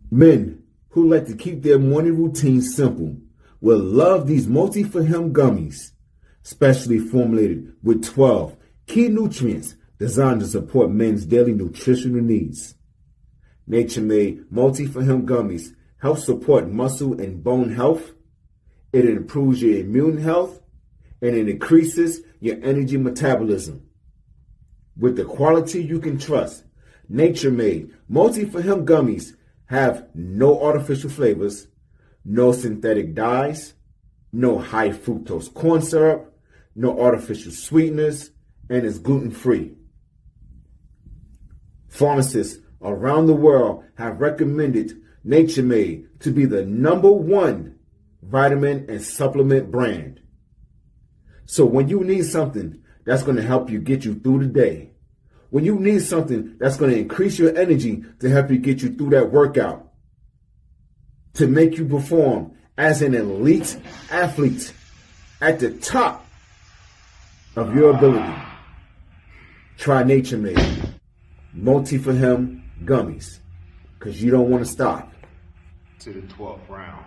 Men who like to keep their morning routine simple will love these multi-for-him gummies, specially formulated with 12 key nutrients designed to support men's daily nutritional needs. Nature-made multi-for-him gummies help support muscle and bone health. It improves your immune health, and it increases your energy metabolism. With the quality you can trust, nature-made multi-for-him gummies have no artificial flavors, no synthetic dyes, no high fructose corn syrup, no artificial sweeteners, and is gluten-free. Pharmacists around the world have recommended Nature Made to be the #1 vitamin and supplement brand. So when you need something that's going to help you get you through the day, when you need something that's going to increase your energy to help you get you through that workout, to make you perform as an elite athlete at the top of your ability, try Nature Made Multi-for-Him gummies, because you don't want to stop. To the 12th round.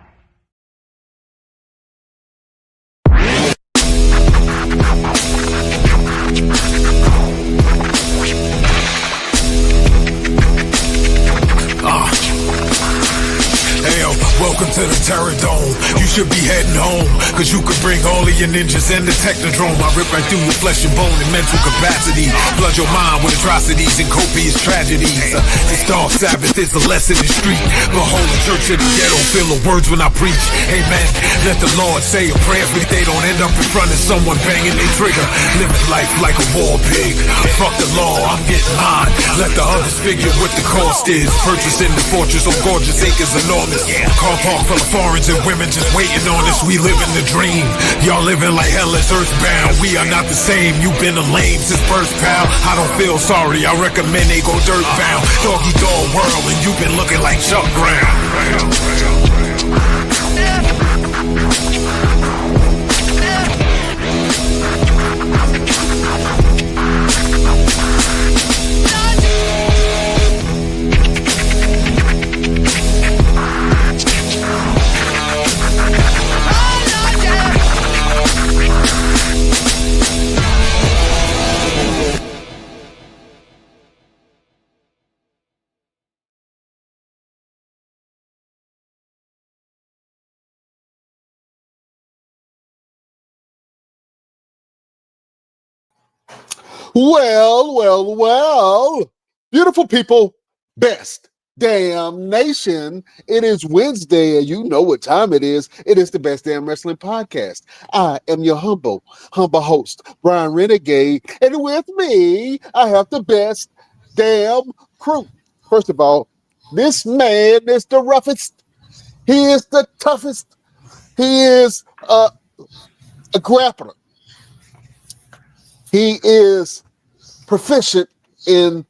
Hey, yo, welcome to the Terror Dome. You should be heading home, cause you could bring all of your ninjas and the Technodrome. I rip right through your flesh and bone and mental capacity. Flood your mind with atrocities and copious tragedies. This dark Sabbath is a lesson in street. Behold, the church of the ghetto, feel the words when I preach. Amen. Let the Lord say a prayer for they don't end up in front of someone banging their trigger. Living life like a war pig. Fuck the law, I'm getting mine. Let the others figure what the cost is. Purchasing the fortress on gorgeous acres enormous. Car park full of foreigners and women just waiting on us. We living the dream. Y'all living like hell is earthbound. We are not the same. You've been a lame since birth, pal. I don't feel sorry. I recommend they go dirt bound. Doggy dog world, and you've been looking like Chuck Brown. Well, beautiful people, best damn nation. It is Wednesday, and you know what time it is. It is the Best Damn Wrestling Podcast. I am your humble host, Brian Renegade, and with me, I have the best damn crew. First of all, this man is the roughest. He is the toughest. He is a grappler. He is proficient in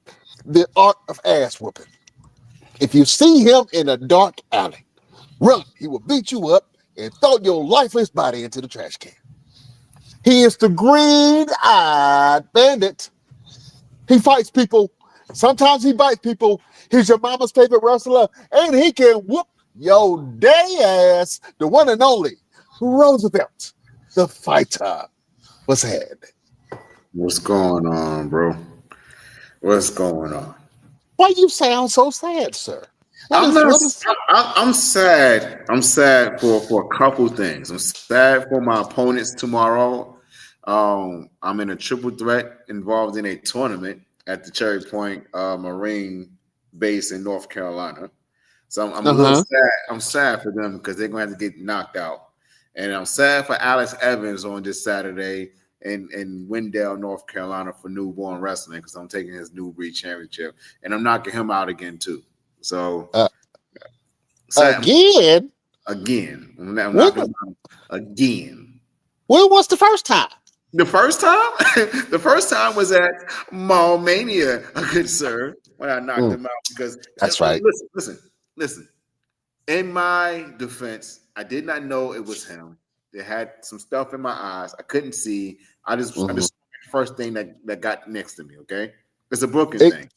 the art of ass whooping. If you see him in a dark alley, run. He will beat you up and throw your lifeless body into the trash can. He is the green-eyed bandit. He fights people. Sometimes he bites people. He's your mama's favorite wrestler, and he can whoop your day ass. The one and only Roosevelt, the fighter. What's happening? What's going on, bro? What's going on? Why you sound so sad, sir? I'm sad. I'm sad for a couple things. I'm sad for my opponents tomorrow. I'm in a triple threat involved in a tournament at the Cherry Point Marine Base in North Carolina. So I'm a little sad. I'm sad for them because they're going to have to get knocked out. And I'm sad for Alex Evans on this Saturday in Wendell, North Carolina for newborn wrestling because I'm taking his new breed championship and I'm knocking him out again too. So again. I'm knocking him out again. When was the first time? The first time? The first time was at Mall Mania, good sir, when I knocked him out because that's right. Listen. In my defense, I did not know it was him. They had some stuff in my eyes. I couldn't see. I just first thing that got next to me. Okay, it's a booking thing.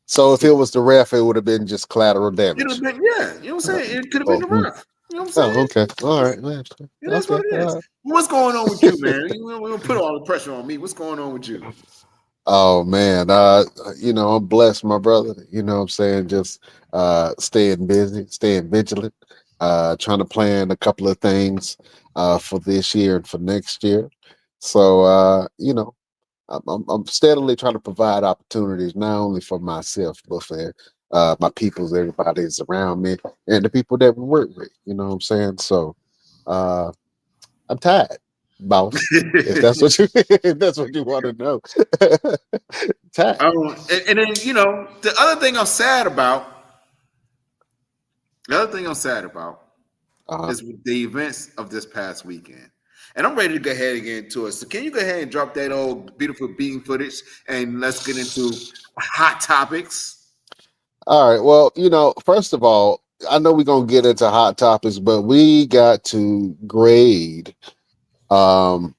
So if it was the ref, it would have been just collateral damage. It would have been, yeah. You know what I'm saying? It could have been the ref. You know what I'm saying? Oh, okay. All right, man. It is what it is. What's going on with you, man? We don't put all the pressure on me. What's going on with you? Oh man, I'm blessed, my brother. You know what I'm saying? Just staying busy, staying vigilant, trying to plan a couple of things for this year and for next year. So I'm steadily trying to provide opportunities not only for myself, but for my peoples, everybody that's around me, and the people that we work with. You know what I'm saying? So I'm tired, boss. if that's what you want to know. Tired. And then the other thing I'm sad about is the events of this past weekend. And I'm ready to go ahead and get into it. So can you go ahead and drop that old beautiful beating footage and let's get into hot topics? All right. Well, first of all, I know we're going to get into hot topics, but we got to grade an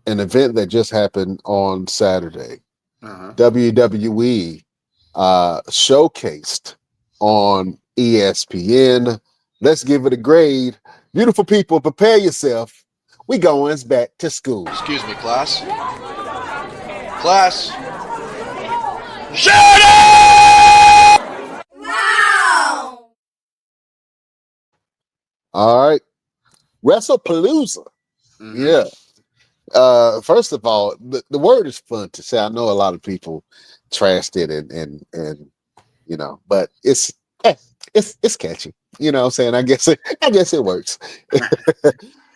event that just happened on Saturday. WWE showcased on ESPN. Let's give it a grade. Beautiful people, prepare yourself. We going back to school. Excuse me, class. Class. Shut up! Wow! All right. Wrestlepalooza. Mm-hmm. Yeah. First of all, the word is fun to say. I know a lot of people trashed it and but it's catchy. You know what I'm saying? I guess it works.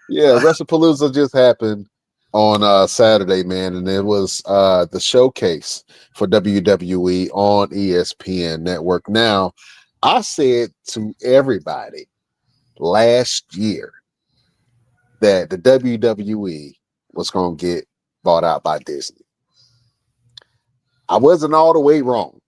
Yeah, Wrestlepalooza just happened on Saturday, man, and it was the showcase for WWE on ESPN Network. Now, I said to everybody last year that the WWE was going to get bought out by Disney. I wasn't all the way wrong.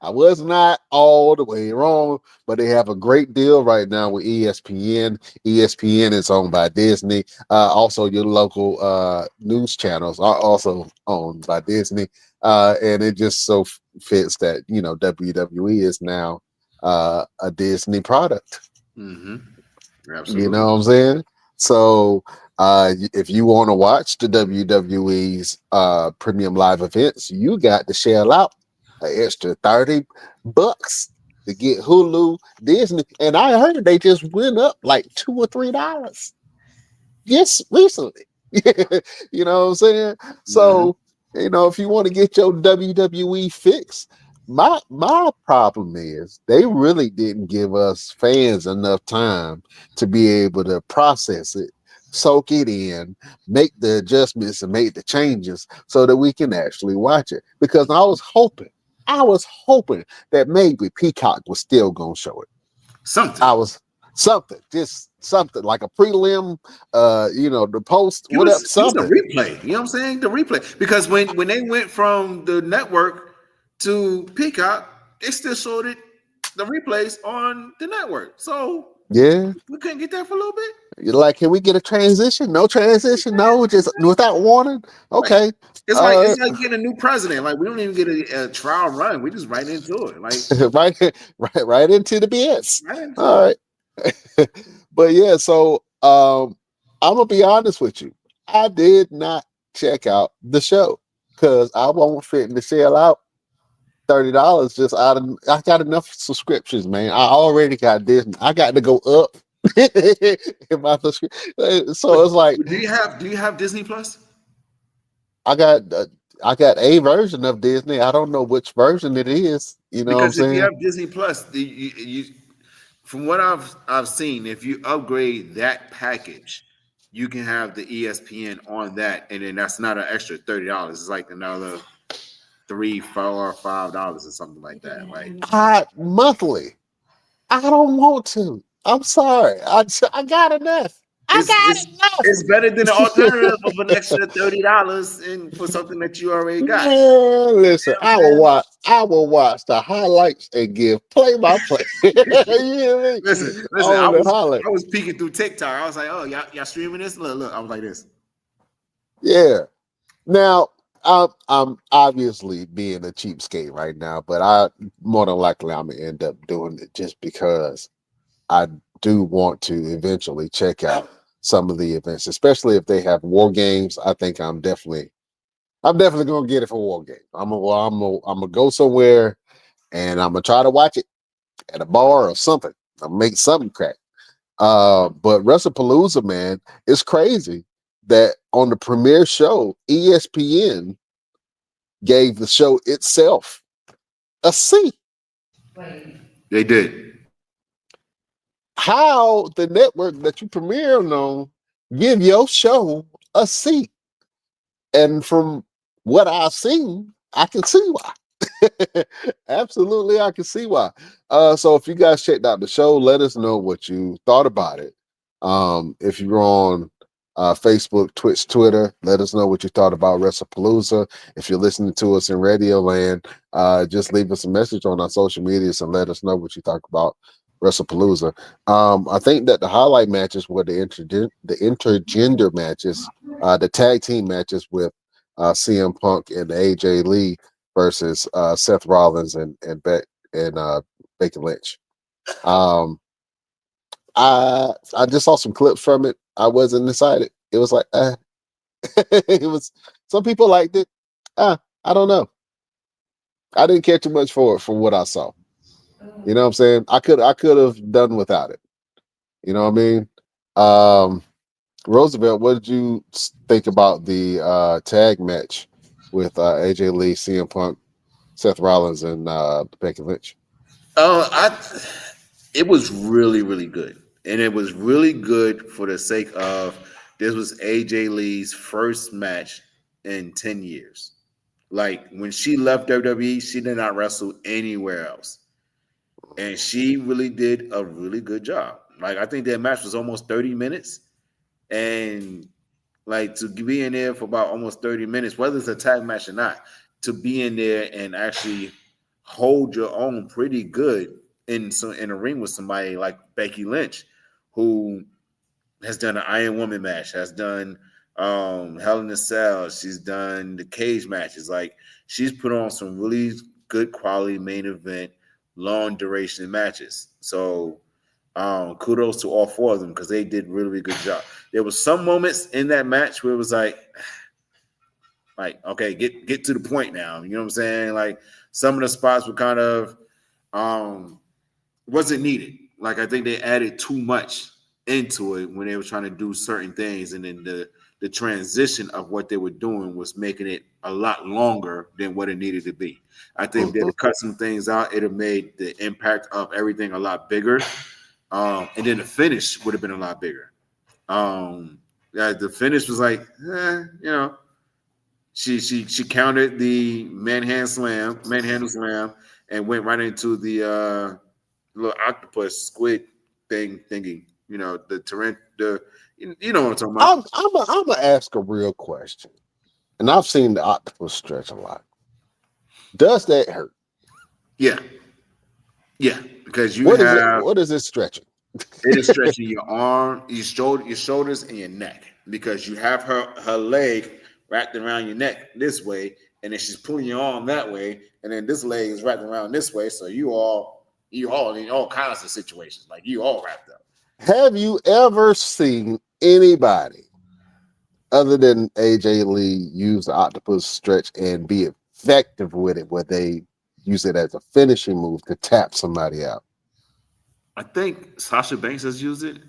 I was not all the way wrong, but they have a great deal right now with ESPN. ESPN is owned by Disney. Also, your local news channels are also owned by Disney. And it just so fits that, WWE is now a Disney product. Mm-hmm. Absolutely. You know what I'm saying? So if you want to watch the WWE's premium live events, you got to shell out an extra $30 to get Hulu, Disney, and I heard they just went up like $2 or $3 just recently. You know what I'm saying? So if you want to get your WWE fix, my problem is they really didn't give us fans enough time to be able to process it, soak it in, make the adjustments and make the changes so that we can actually watch it. Because I was hoping that maybe Peacock was still gonna show it. Just something like a prelim, the post, whatever, something. The replay, you know what I'm saying? The replay. Because when they went from the network to Peacock, they still showed it, the replays on the network. So yeah, we couldn't get that for a little bit. You're like, can we get a transition? No transition? No, just without warning? Okay. It's like getting a new president. Like we don't even get a trial run. We just right into it. Like right into the BS. Right all right. But yeah, so I'm gonna be honest with you. I did not check out the show because I won't fit in the shell out $30 just out of. I got enough subscriptions, man. I already got Disney. I got to go up in my subscription. So it's like, do you have Disney Plus? I got a version of Disney. I don't know which version it is. You know because what I'm saying? If you have Disney Plus, you from what I've seen, if you upgrade that package, you can have the ESPN on that, and then that's not an extra $30. It's like another $3, $4, $5 or something like that. Like monthly. I don't want to. I'm sorry. I got enough. It's better than the alternative of an extra $30 and for something that you already got. Man, listen, I will watch the highlights and give play-by-play. Listen, I was peeking through TikTok. I was like, oh, y'all streaming this? Look, I was like this. Yeah. Now, I'm obviously being a cheapskate right now, but I more than likely I'm gonna end up doing it just because I do want to eventually check out some of the events, especially if they have war games. I think I'm definitely gonna get it for war game. I'm gonna go somewhere and I'm gonna try to watch it at a bar or something. I'll make something crack. But Wrestlepalooza, man, it's crazy that on the premiere show, ESPN gave the show itself a C. They did. How the network that you premiere on give your show a C? And from what I've seen, I can see why. Absolutely, I can see why. So if you guys checked out the show, let us know what you thought about it. If you're on Facebook, Twitch, Twitter, let us know what you thought about Wrestlepalooza. If you're listening to us in Radio Land, just leave us a message on our social medias and let us know what you thought about Wrestlepalooza. I think that the highlight matches were the intergender matches, the tag team matches with CM Punk and AJ Lee versus Seth Rollins and Becky Lynch. I just saw some clips from it. I wasn't excited. It was like, it was. Some people liked it. I don't know. I didn't care too much for it from what I saw. You know what I'm saying? I could have done without it. You know what I mean? Roosevelt, what did you think about the tag match with AJ Lee, CM Punk, Seth Rollins, and Becky Lynch? It was really, really good. And it was really good for the sake of this was AJ Lee's first match in 10 years. Like when she left WWE, she did not wrestle anywhere else. And she really did a really good job. Like I think that match was almost 30 minutes. And like to be in there for about almost 30 minutes, whether it's a tag match or not, to be in there and actually hold your own pretty good in a ring with somebody like Becky Lynch, who has done an Iron Woman match, has done Hell in a Cell, she's done the cage matches. Like she's put on some really good quality main event, long duration matches. So kudos to all four of them because they did really, really good job. There was some moments in that match where it was like okay, get to the point now. You know what I'm saying? Like some of the spots were kind of wasn't needed. Like I think they added too much into it when they were trying to do certain things, and then the transition of what they were doing was making it a lot longer than what it needed to be. I think if they had cut some things out, it'd have made the impact of everything a lot bigger. And then the finish would have been a lot bigger. The finish was like, you know, she countered the manhandle slam, and went right into the little octopus squid thingy. You know, the torrent. You know what I'm talking about. I'm gonna ask a real question, and I've seen the octopus stretch a lot. Does that hurt? Yeah, because what is it stretching? It is stretching your arm, your shoulders, and your neck because you have her leg wrapped around your neck this way, and then she's pulling your arm that way, and then this leg is wrapped around this way. So you all in all kinds of situations, like you all wrapped up. Have you ever seen anybody other than AJ Lee use the octopus stretch and be effective with it, where they use it as a finishing move to tap somebody out? I think Sasha Banks has used it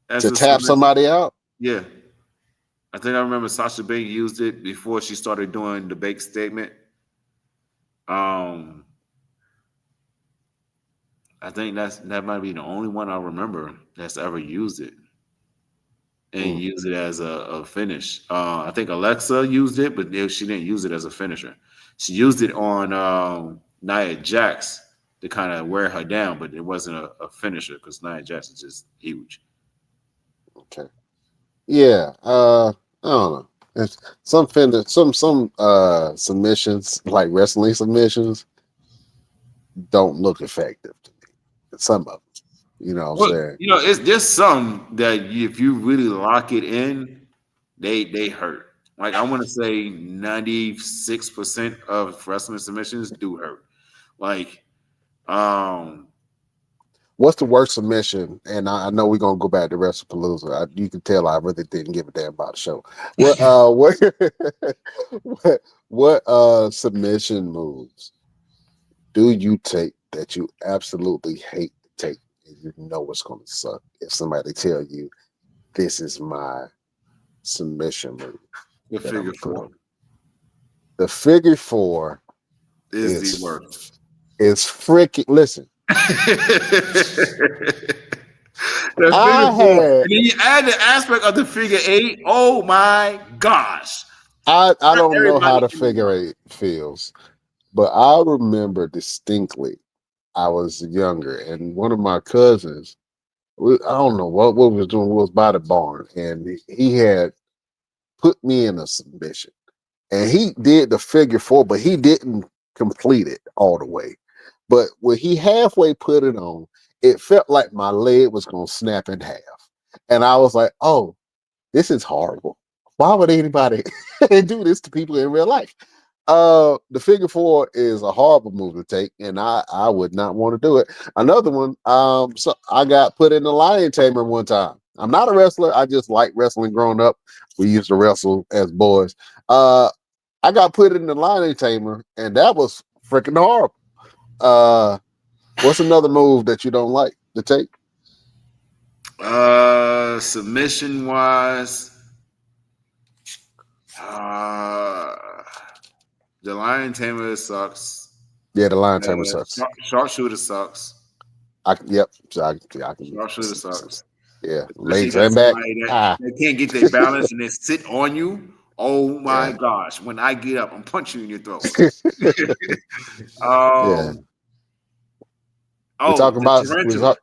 to tap somebody out. Yeah, I think I remember Sasha Banks used it before she started doing the bake statement. I think that might be the only one I remember that's ever used it and used it as a finish. I think Alexa used it, but she didn't use it as a finisher. She used it on Nia Jax to kind of wear her down, but it wasn't a finisher because Nia Jax is just huge. Okay. Yeah. I don't know. It's some submissions, like wrestling submissions, don't look effective to me. Some of them, you know what I'm saying? You know, it's just some that if you really lock it in, they hurt. Like I want to say 96% of wrestling submissions do hurt. Like, What's the worst submission? And I know we're gonna go back to Wrestlepalooza. You can tell I really didn't give a damn about the show. What submission moves do you take that you absolutely hate to take and you know it's gonna suck if somebody tell you this is my submission move? the That I'm figure gonna put four on. The figure four is is the worst. freaking listen. The I figure four, had and then you add the aspect of the figure eight. Oh my gosh! I Not don't know how everybody the can do figure eight feels, but I remember distinctly I was younger and one of my cousins, I don't know what we was doing, we was by the barn and he had put me in a submission and he did the figure four, but he didn't complete it all the way. But when he halfway put it on, it felt like my leg was going to snap in half. And I was like, oh, this is horrible. Why would anybody do this to people in real life? The figure four is a horrible move to take, and I would not want to do it. Another one, so I got put in the lion tamer one time. I'm not a wrestler. I just like wrestling growing up. We used to wrestle as boys. I got put in the lion tamer, and that was freaking horrible. What's another move that you don't like to take? Submission wise, the lion tamer sucks. Yeah, the lion tamer sucks. Sharpshooter sucks. Yep. So I can. Sharpshooter sucks. Yeah, Especially legs got and back. somebody that can't get their balance and they sit on you. Oh my gosh! When I get up, I'm punching you in your throat. Yeah. We're Oh, talking about tarantula.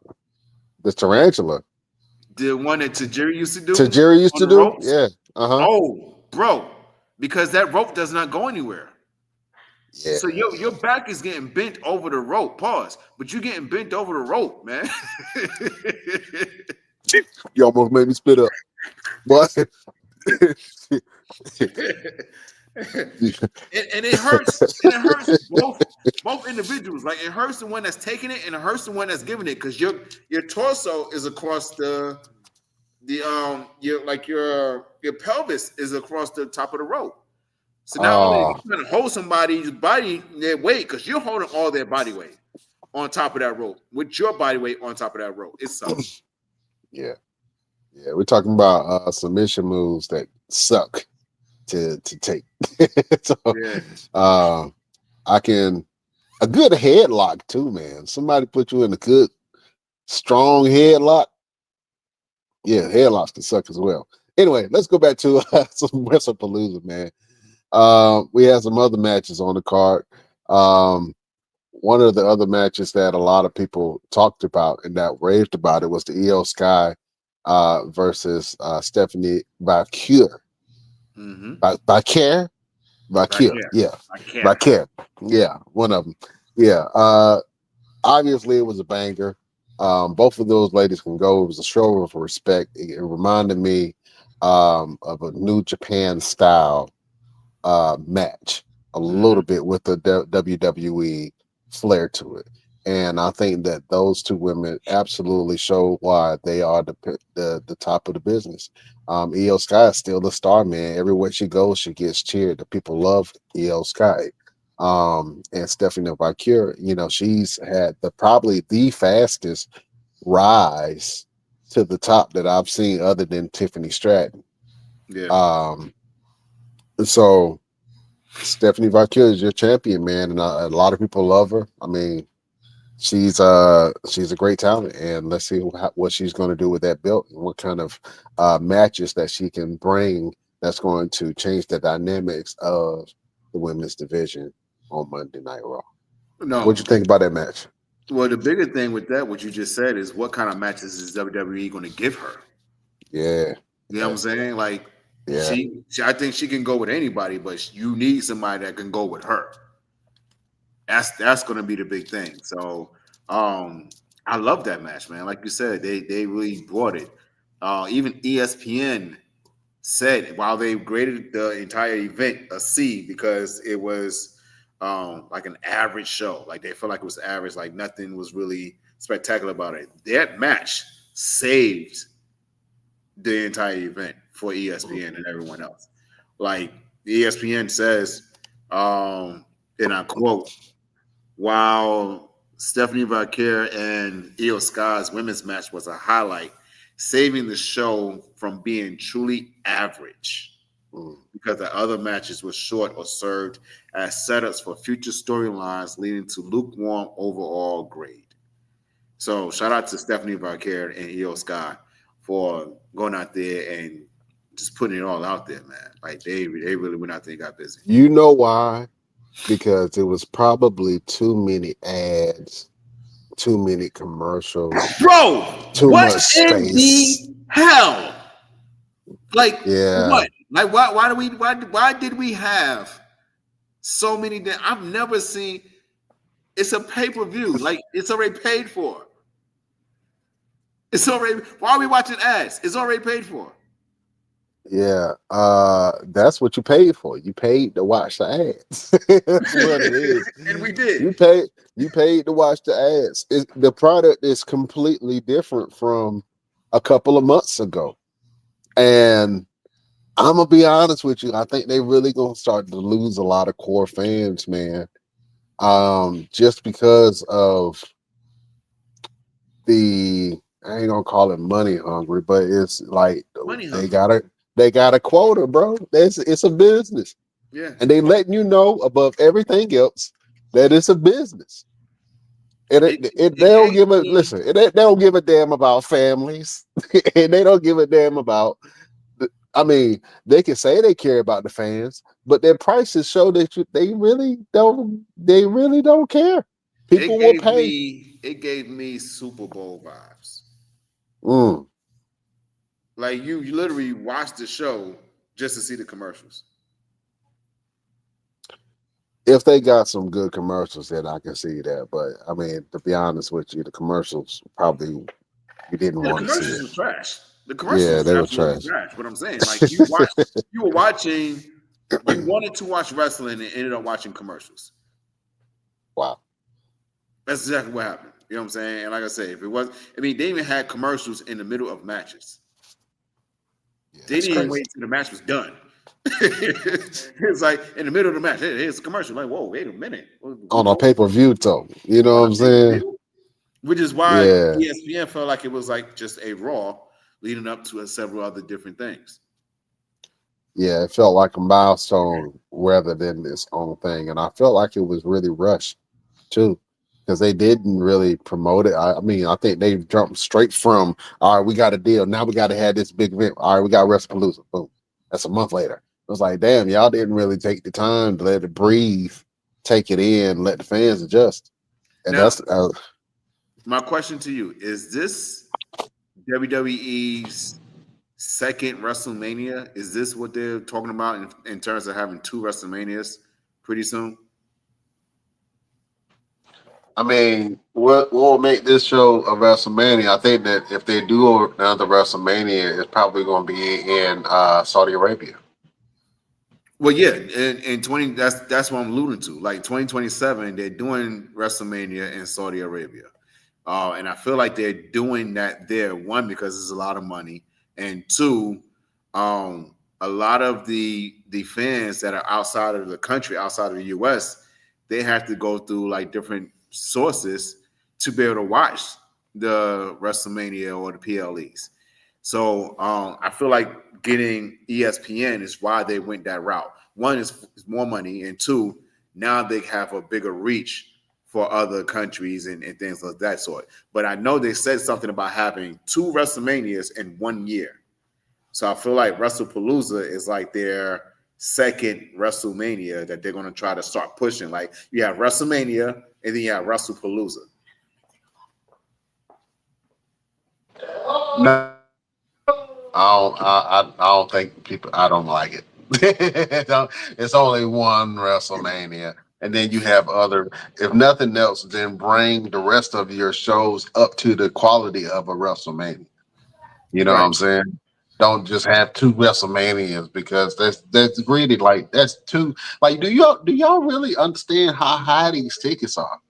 the tarantula. The one that Tajiri used to do. Tajiri used on to the do? ropes? Yeah. Uh-huh. Oh, bro, because that rope does not go anywhere. Yeah. So your back is getting bent over the rope. Pause. But you're getting bent over the rope, man. You almost made me spit up. But and it hurts. And it hurts both individuals. Like it hurts the one that's taking it, and it hurts the one that's giving it, because your torso is across your pelvis is across the top of the rope. So not only are you trying to hold somebody's body, their weight, because you're holding all their body weight on top of that rope, with your body weight on top of that rope. It sucks. Yeah. Yeah, we're talking about submission moves that suck to take. So a good headlock too, man. Somebody put you in a good strong headlock. Yeah, headlocks can suck as well. Anyway, let's go back to some Wrestlepalooza, man. We had some other matches on the card. One of the other matches that a lot of people talked about and that raved about it was the Io Sky versus Stephanie Valkyr. Mm-hmm. Valkyr? Yeah. Valkyr. Yeah, one of them. Yeah. Obviously, it was a banger. Both of those ladies can go. It was a show of respect. It reminded me of a New Japan style match, a little bit with the WWE flair to it. And I think that those two women absolutely show why they are the top of the business. Io Sky is still the star, man. Everywhere she goes, she gets cheered. The people love Io Sky. And Stephanie Valkyr, she's had probably the fastest rise to the top that I've seen, other than Tiffany Stratton. Yeah. So Stephanie Valkyr is your champion, man, and a lot of people love her. I mean, she's a great talent, and let's see what she's going to do with that belt and what kind of matches that she can bring that's going to change the dynamics of the women's division on Monday Night Raw. No, What'd you think about that match? Well, the bigger thing with that, what you just said, is what kind of matches is WWE going to give her? Yeah, you know what I'm saying. Like, yeah, I think she can go with anybody, but you need somebody that can go with her. That's going to be the big thing. So, I love that match, man. Like you said, they really brought it. Even ESPN said while they graded the entire event a C because it was like an average show. Like they felt like it was average, like nothing was really spectacular about it. That match saved the entire event for ESPN and everyone else. Like ESPN says, and I quote, while Stephanie Valkyrie and Io Sky's women's match was a highlight, saving the show from being truly average because the other matches were short or served as setups for future storylines, leading to lukewarm overall grade. So shout out to Stephanie Valkyrie and Io Sky for going out there and just putting it all out there, man. Like they really went out there and got busy. You know why? Because it was probably too many ads, too many commercials, bro. too What much in space. the hell? Like Yeah. what? Like why did we have so many? I've never seen. It's a pay-per-view. Like it's already paid for. It's already. Why are we watching ads? It's already paid for. Yeah, that's what you paid for. You paid to watch the ads. That's what it is. And we did. You paid to watch the ads. The product is completely different from a couple of months ago. And I'm gonna be honest with you. I think they really gonna start to lose a lot of core fans, man. Just because of I ain't gonna call it money hungry, but it's like they got a quota, bro. It's a business. Yeah. And they letting you know above everything else that it's a business. And they don't give a listen, they don't give a damn about families. And they don't give a damn about they can say they care about the fans, but their prices show that they really don't care. People will pay. It gave me Super Bowl vibes. Like you literally watch the show just to see the commercials. If they got some good commercials, then I can see that. But I mean, to be honest with you, the commercials probably you didn't want to see it. The commercials were trash. The commercials they were trash. What I'm saying, like you were watching, you wanted to watch wrestling and ended up watching commercials. Wow. That's exactly what happened. You know what I'm saying? And like I say, if it was, they even had commercials in the middle of matches. Yeah, they didn't even wait till the match was done. It's like in the middle of the match, here's a commercial. Like, whoa, wait a minute. On a pay-per-view, though. You know what I'm saying? Which is why ESPN felt like it was like just a Raw leading up to several other different things. Yeah, it felt like a milestone rather than this own thing. And I felt like it was really rushed, too. Because they didn't really promote it. I think they jumped straight from, all right, we got a deal. Now we got to have this big event. All right, we got Wrestlepalooza. Boom. That's a month later. It was like, damn, y'all didn't really take the time to let it breathe, take it in, let the fans adjust. And now, that's my question to you. Is this WWE's second WrestleMania? Is this what they're talking about in terms of having two WrestleManias pretty soon? I mean, what will make this show a WrestleMania? I think that if they do another WrestleMania, it's probably going to be in Saudi Arabia. Well, yeah, in 20 that's what I'm alluding to. Like 2027, they're doing WrestleMania in Saudi Arabia, and I feel like they're doing that there. One, because it's a lot of money, and two, a lot of the fans that are outside of the country, outside of the U.S., they have to go through like different sources to be able to watch the WrestleMania or the PLEs. So I feel like getting ESPN is why they went that route. One is more money, and two, now they have a bigger reach for other countries and things like that sort. But I know they said something about having two WrestleManias in 1 year. So I feel like Wrestlepalooza is like their second WrestleMania that they're going to try to start pushing. Like you have WrestleMania and then you have Wrestlepalooza. No, I don't think people. I don't like it. It's only one WrestleMania, and then you have other. If nothing else, then bring the rest of your shows up to the quality of a WrestleMania. You know what I'm saying? don't just have 2 WrestleManias because that's greedy. Like that's too. Like, do y'all really understand how high these tickets are?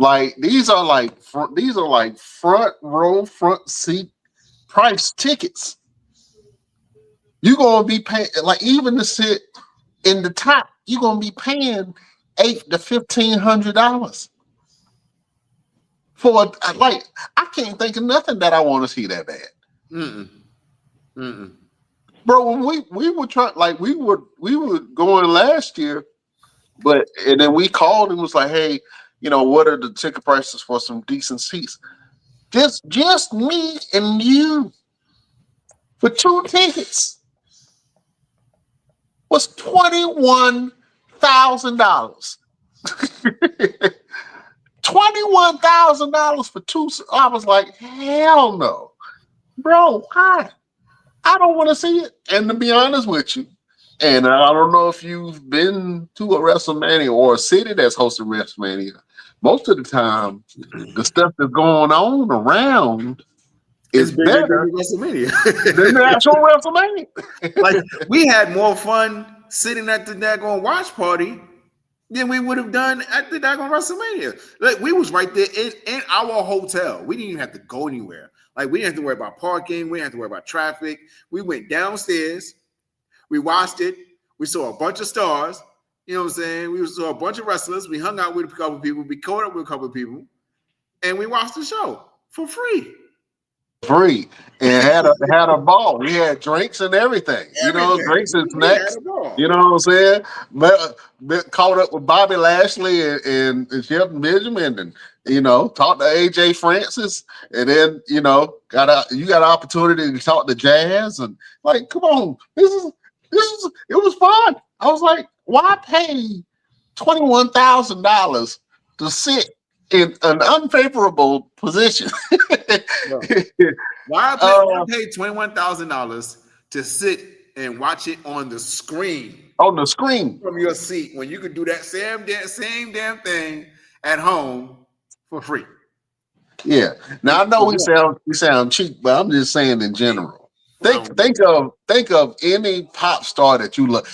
Like these are like front row, front seat price tickets. You're gonna be paying like even to sit in the top. You're gonna be paying $800 to $1,500 for like I can't think of nothing that I want to see that bad. Mm-mm. Mm-mm. Bro, when we were trying, like we were going last year, and then we called and was like, hey, what are the ticket prices for some decent seats? Just me and you for 2 tickets was $21,000. $21,000 for 2. I was like, hell no, bro. Why? I don't want to see it. And to be honest with you, and I don't know if you've been to a WrestleMania or a city that's hosted WrestleMania. Most of the time, the stuff that's going on around is bigger better than WrestleMania. than the actual WrestleMania. Like we had more fun sitting at the daggone watch party than we would have done at the daggone WrestleMania. Like we was right there in our hotel. We didn't even have to go anywhere. Like we didn't have to worry about parking. We didn't have to worry about traffic. We went downstairs. We watched it. We saw a bunch of stars. You know what I'm saying? We saw a bunch of wrestlers. We hung out with a couple of people. We caught up with a couple of people. And we watched the show for free. Free. And had a ball. We had drinks and everything. Drinks and snacks. You know what I'm saying? Caught up with Bobby Lashley and Shelton Benjamin and talked to AJ Francis, and then you got an opportunity to talk to Jazz, and like, come on, it was fun. I was like, why pay $21,000 to sit in an unfavorable position? Why pay $21,000 to sit and watch it on the screen? On the screen from your seat when you could do that same damn thing at home for free. Yeah. Now I know we sound cheap, but I'm just saying in general. Think of any pop star that you love.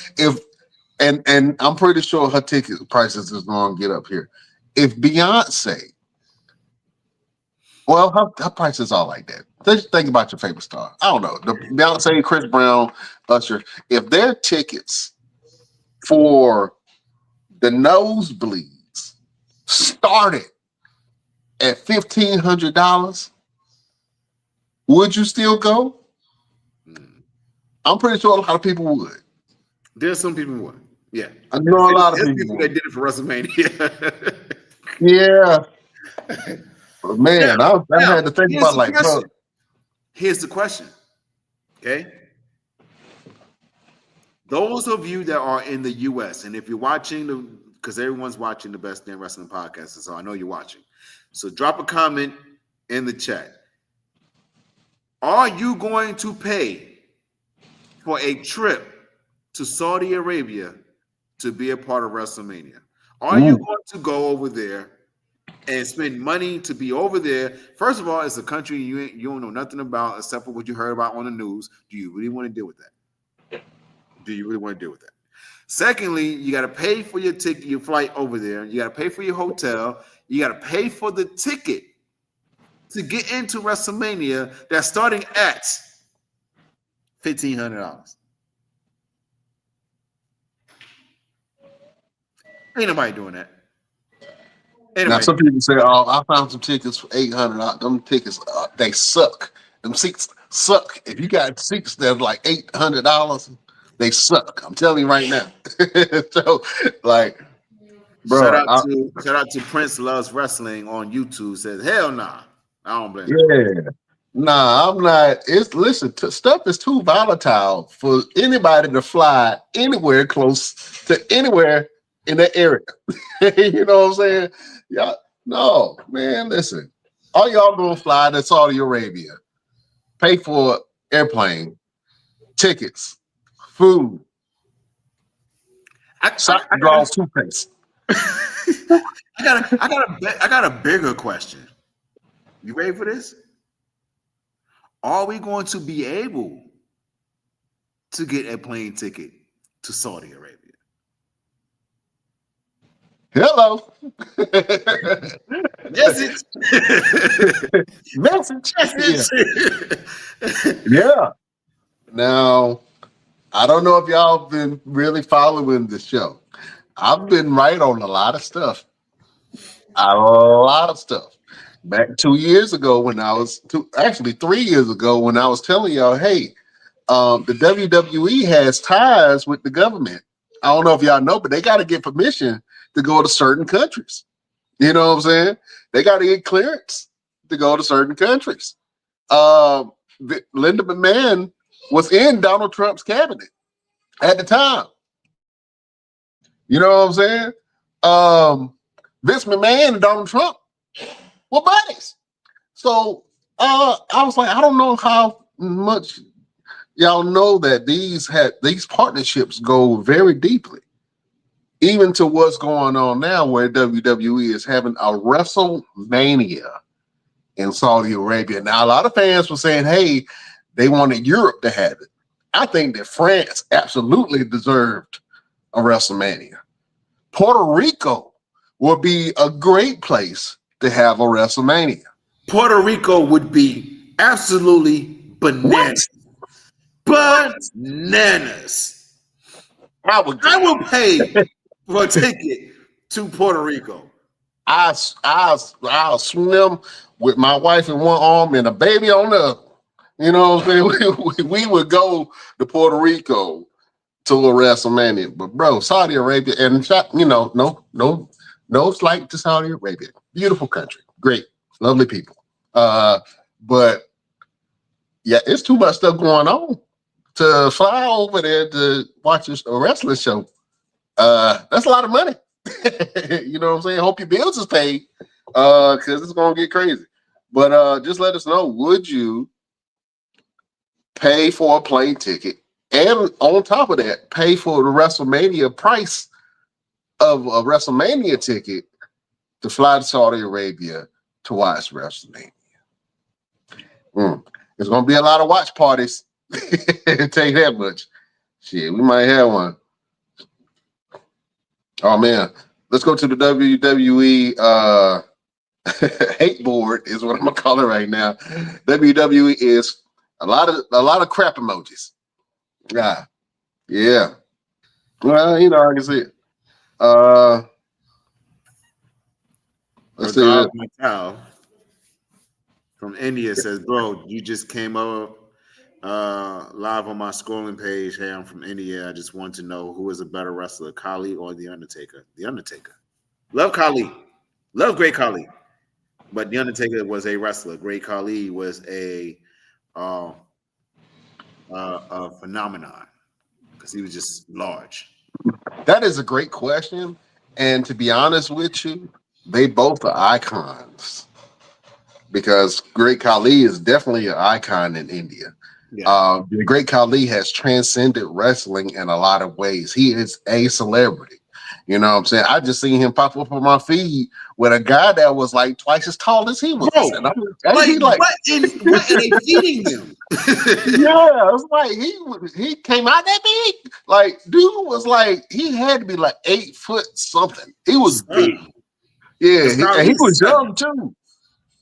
And I'm pretty sure her ticket prices is going to get up here. If Beyonce, well, her prices are like that. Just think about your favorite star. I don't know. The Beyonce, Chris Brown, Usher. If their tickets for the nosebleeds started at $1,500, would you still go? I'm pretty sure a lot of people would. There's some people who would. Yeah. I know a lot of people that did it for WrestleMania. Yeah. But man, I had to think about like, bro. Here's the question. Okay. Those of you that are in the US, and if you're watching because everyone's watching the Best Damn Wrestling Podcast, so I know you're watching. So drop a comment in the chat. Are you going to pay for a trip to Saudi Arabia to be a part of WrestleMania? Are you going to go over there and spend money to be over there? First of all, it's a country you don't know nothing about except for what you heard about on the news. Do you really want to deal with that? Do you really want to deal with that? Secondly, you got to pay for your ticket, your flight over there. You got to pay for your hotel. You got to pay for the ticket to get into WrestleMania that's starting at $1,500. Ain't nobody doing that. Now some people say, "Oh, I found some tickets for $800. Them tickets, they suck. Them seats suck. If you got seats that are like $800, they suck. I'm telling you right now." So, like, bro, shout out to Prince Loves Wrestling on YouTube. Says, "Hell nah, I don't blame." Yeah, nah, I'm not. Stuff is too volatile for anybody to fly anywhere close to anywhere in that area. You know what I'm saying? Yeah, no, man, listen. All y'all gonna fly to Saudi Arabia, pay for airplane, tickets, food, draw toothpaste. I got a bigger question. You ready for this? are we going to be able to get a plane ticket to Saudi Arabia? Hello. Message. Message. Message. Yeah. Now, I don't know if y'all been really following the show. I've been right on a lot of stuff. A lot of stuff. Back 2 years ago when I was actually 3 years ago when I was telling y'all, hey, the WWE has ties with the government. I don't know if y'all know, but they got to get permission to go to certain countries. You know what I'm saying? They got to get clearance to go to certain countries. Linda McMahon was in Donald Trump's cabinet at the time. You know what I'm saying? Vince McMahon and Donald Trump were buddies. So I was like, I don't know how much y'all know that these partnerships go very deeply, even to what's going on now, where WWE is having a WrestleMania in Saudi Arabia. Now, a lot of fans were saying, hey, they wanted Europe to have it. I think that France absolutely deserved a WrestleMania. Puerto Rico would be a great place to have a WrestleMania. Puerto Rico would be absolutely bananas. Bananas. I will pay for a ticket to Puerto Rico. I'll swim with my wife in one arm and a baby on the other. You know what I'm saying? We would go to Puerto Rico to a WrestleMania. But bro, Saudi Arabia, and no slight to Saudi Arabia. Beautiful country. Great. Lovely people. But yeah, it's too much stuff going on to fly over there to watch a wrestling show. That's a lot of money. You know what I'm saying? Hope your bills is paid, because it's gonna get crazy. But just let us know, would you pay for a plane ticket and on top of that, pay for the WrestleMania price of a WrestleMania ticket to fly to Saudi Arabia to watch WrestleMania? There's gonna be a lot of watch parties. I'll tell you that much. Shit, we might have one. Oh man, let's go to the WWE hate board is what I'm gonna call it right now. WWE is a lot of crap emojis. Yeah. Well, I can see it. Let's see. Mattel from India says, "Bro, you just came up live on my scrolling page. Hey, I'm from India. I just want to know who is a better wrestler, Khali or The Undertaker? The Undertaker. Love Khali. Love Great Khali. But The Undertaker was a wrestler. Great Khali was a phenomenon because he was just large." That is a great question. And to be honest with you, they both are icons, because Great Khali is definitely an icon in India. Yeah. The Great Khali has transcended wrestling in a lot of ways. He is a celebrity. You know what I'm saying? I just seen him pop up on my feed with a guy that was like twice as tall as he was. Bro, what are they feeding him? Yeah, it was like he came out that big. Like, dude was like, he had to be like 8 foot something. He was big. Yeah, he was young too.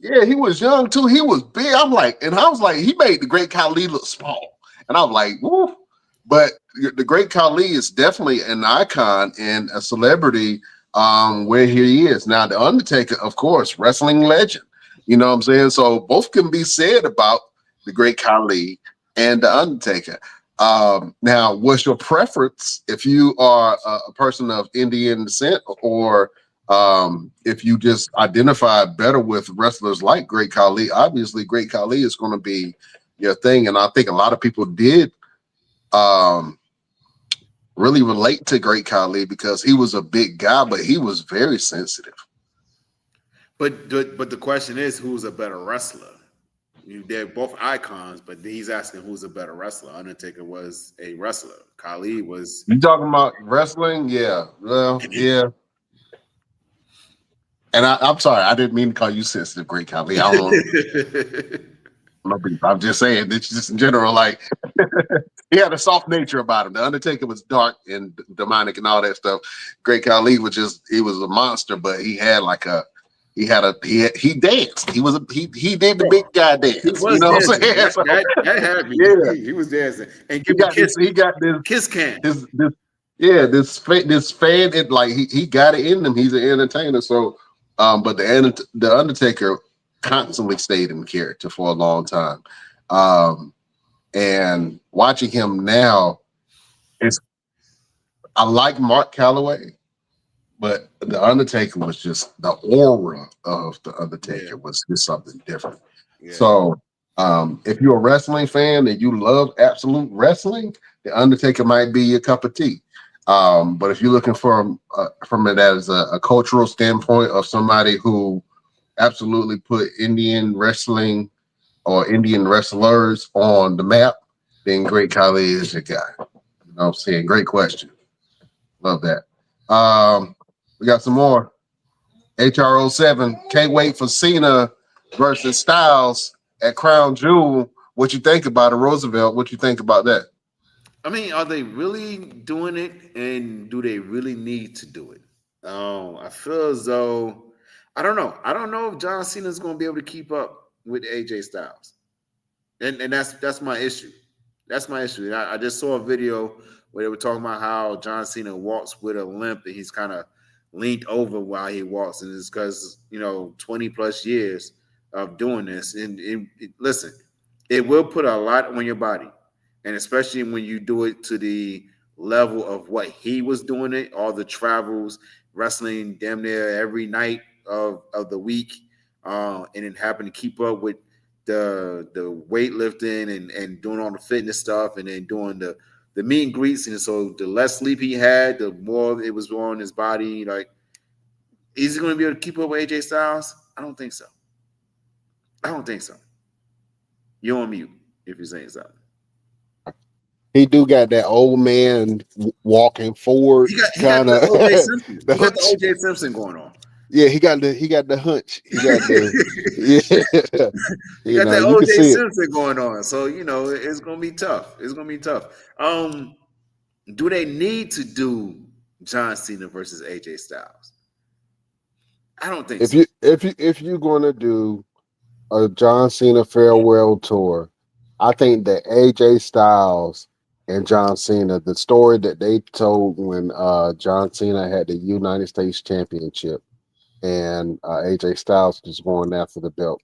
Yeah, he was young too. He was big. I was like, he made the Great Khali look small. And I was like, woo. But the Great Khali is definitely an icon and a celebrity where he is. Now, The Undertaker, of course, wrestling legend. You know what I'm saying? So both can be said about the Great Khali and The Undertaker. Now, what's your preference if you are a person of Indian descent, or if you just identify better with wrestlers like Great Khali? Obviously, Great Khali is going to be your thing. And I think a lot of people did really relate to Great Khali because he was a big guy, but he was very sensitive. But the question is, who's a better wrestler? They're both icons, but he's asking who's a better wrestler. Undertaker was a wrestler. Khali was. You talking about wrestling? Yeah. Well, yeah. And I'm sorry, I didn't mean to call you sensitive, Great Khali. I don't know. No beef. I'm just saying, it's just in general, like he had a soft nature about him. The Undertaker was dark and demonic and all that stuff. Great Khali was he was a monster, but he had like he danced. He did the big guy He dance. You was know what I'm dancing. saying? So, That had me. yeah, He was dancing and he giving got this. He got kiss cam. this fan. It like he got it in him. He's an entertainer. So, but the Undertaker constantly stayed in character for a long time. And watching him now, it's I like Mark Calloway, but the Undertaker was just the aura of the Undertaker was just something different. Yeah. So, if you're a wrestling fan and you love absolute wrestling, the Undertaker might be your cup of tea. But if you're looking from it as a cultural standpoint of somebody who absolutely put Indian wrestling or Indian wrestlers on the map, then Great Khali is your guy. You know what I'm saying? Great question. Love that. We got some more. HRO7. Can't wait for Cena versus Styles at Crown Jewel. What you think about it, Roosevelt? What you think about that? I mean, are they really doing it, and do they really need to do it? I feel as though I don't know. I don't know if John Cena is going to be able to keep up with AJ Styles, and that's my issue. That's my issue. I just saw a video where they were talking about how John Cena walks with a limp, and he's kind of leaned over while he walks, and it's because 20 plus years of doing this. And listen, it will put a lot on your body, and especially when you do it to the level of what he was doing it, all the travels, wrestling damn near every night of the week, and then having to keep up with the weightlifting and doing all the fitness stuff, and then doing the meet and greets. And so the less sleep he had, the more it was on his body. Like, is he going to be able to keep up with AJ Styles? I don't think so. I don't think so. You're on mute if you're saying something. He do got that old man walking forward kind of. He got the OJ Simpson going on. Yeah, he got the hunch. He got the yeah. He got that OJ Simpson going on. So it's gonna be tough. It's gonna be tough. Do they need to do John Cena versus AJ Styles? I don't think so. If you're gonna do a John Cena farewell tour, I think that AJ Styles and John Cena, the story that they told when John Cena had the United States Championship and AJ Styles was going after the belt,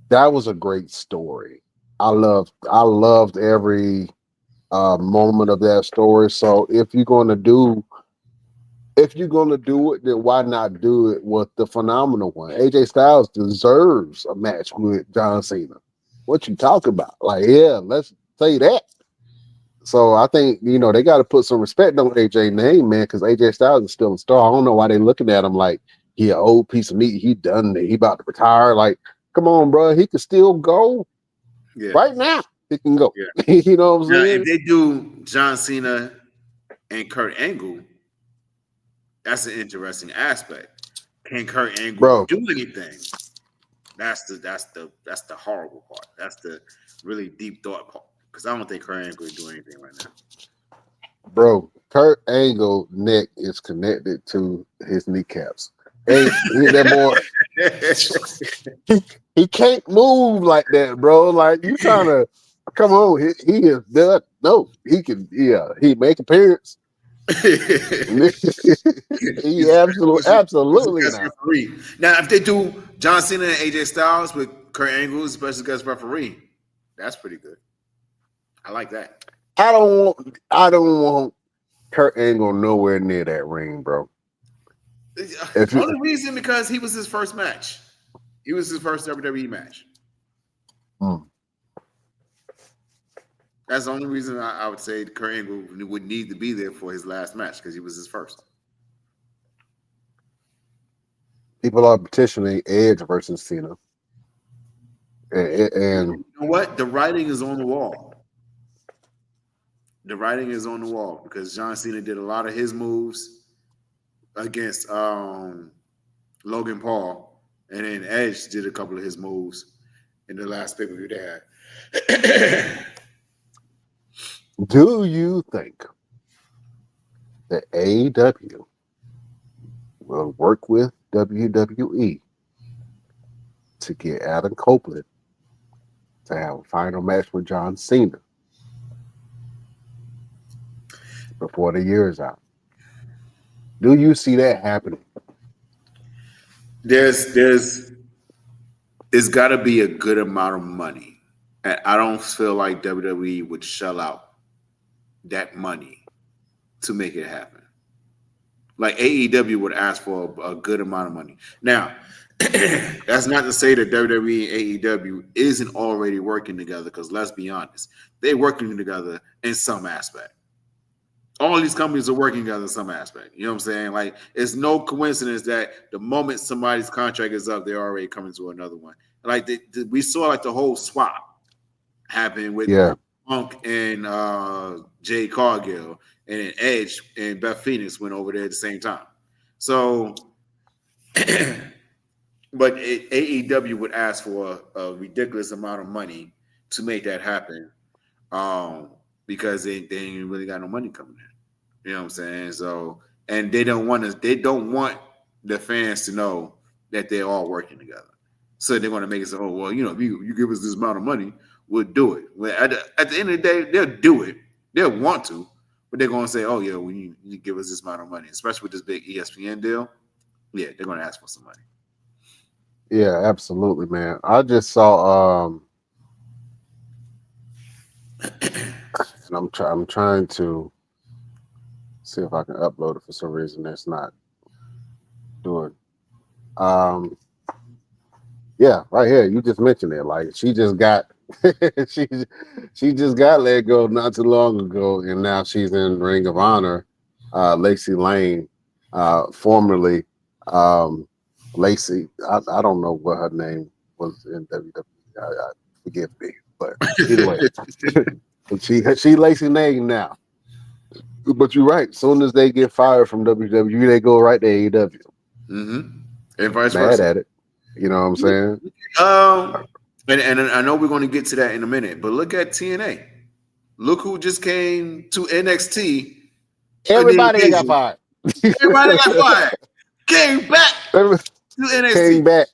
that was a great story. I loved every moment of that story. So if you're gonna do it, then why not do it with the phenomenal one? AJ Styles deserves a match with John Cena. What you talk about? Like, yeah, let's say that. So I think they got to put some respect on AJ name, man, because AJ Styles is still a star. I don't know why they looking at him like he an old piece of meat. He done. He about to retire. Like, come on, bro. He can still go. Yeah. Right now, he can go. Yeah. You know what I'm saying? If they do John Cena and Kurt Angle, that's an interesting aspect. Can Kurt Angle do anything? That's the horrible part. That's the really deep thought part. Because I don't think Kurt Angle is doing anything right now. Bro, Kurt Angle neck is connected to his kneecaps. Hey, that boy, he can't move like that, bro. Like, you trying to come on? He is done. No, he can. Yeah, he make appearance. He absolutely not. Now, if they do John Cena and AJ Styles with Kurt Angle as special guest referee, that's pretty good. I like that. I don't want Kurt Angle nowhere near that ring, bro. Only reason because he was his first match. He was his first WWE match. That's the only reason I would say Kurt Angle would need to be there for his last match, because he was his first. People are petitioning Edge versus Cena. And you know what? The writing is on the wall. The writing is on the wall because John Cena did a lot of his moves against Logan Paul, And then Edge did a couple of his moves in the last pay-per-view they had. Do you think that AEW will work with WWE to get Adam Copeland to have a final match with John Cena before the year is out? Do you see that happening? It's got to be a good amount of money. And I don't feel like WWE would shell out that money to make it happen. Like AEW would ask for a good amount of money. Now, that's not to say that WWE and AEW isn't already working together, because let's be honest, they're working together in some aspect. All these companies are working together in some aspect. You know what I'm saying? Like, it's no coincidence that the moment somebody's contract is up, they're already coming to another one. Like, we saw like the whole swap happen with Punk and Jay Cargill, and then Edge and Beth Phoenix went over there at the same time. So, but AEW would ask for a ridiculous amount of money to make that happen, because they ain't really got no money coming in. You know what I'm saying? So, and they don't want the fans to know that they're all working together. So they're going to make it say, oh, well, you know, if you give us this amount of money, we'll do it. Well, at the end of the day, they'll do it. They'll want to, but they're going to say, oh, yeah, you give us this amount of money, especially with this big ESPN deal. Yeah, they're going to ask for some money. Yeah, absolutely, man. I just saw and I'm trying to see if I can upload it. For some reason that's not doing. Yeah, right here. You just mentioned it. Like, she just got she just got let go not too long ago, and now she's in Ring of Honor. Lacey Lane, formerly Lacey. I don't know what her name was in WWE. Forgive me, but anyway, she Lacey Lane now. But you're right. As soon as they get fired from WWE, they go right to AEW. Mm-hmm. And vice Mad versa. at it. You know what I'm saying? And I know we're going to get to that in a minute, but look at TNA. Look who just came to NXT. Everybody that got fired. Everybody got fired. Came back to NXT. Came back.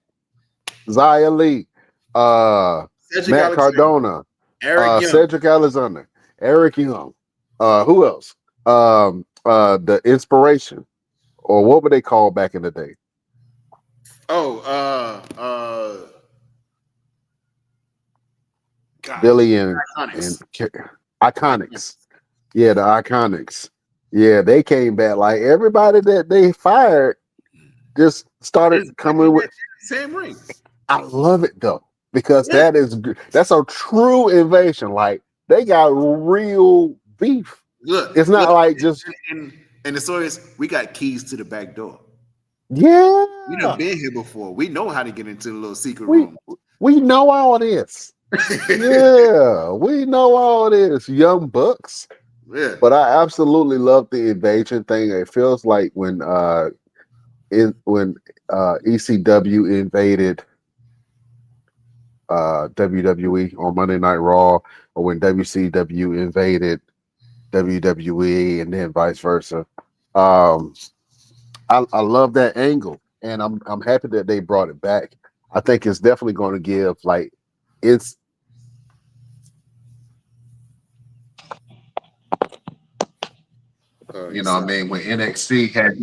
Zia Lee, Matt Cardona, Cedric Alexander, Eric Young. Who else? The Inspiration, or what were they called back in the day? Billy and Iconics. Yeah, the Iconics. Yeah, they came back. Like, everybody that they fired just started coming with same ring. I love it though, because that's a true invasion. Like, they got real beef. Look, it's not like just. And the story is, we got keys to the back door. Yeah, we done been here before. We know how to get into the little secret room. We know all this. Yeah, we know all this. Young Bucks. Yeah, but I absolutely love the invasion thing. It feels like when ECW invaded WWE on Monday Night Raw, or when WCW invaded WWE, and then vice versa. I love that angle, and I'm happy that they brought it back. I think it's definitely going to give, like, it's you know what I mean, when NXT had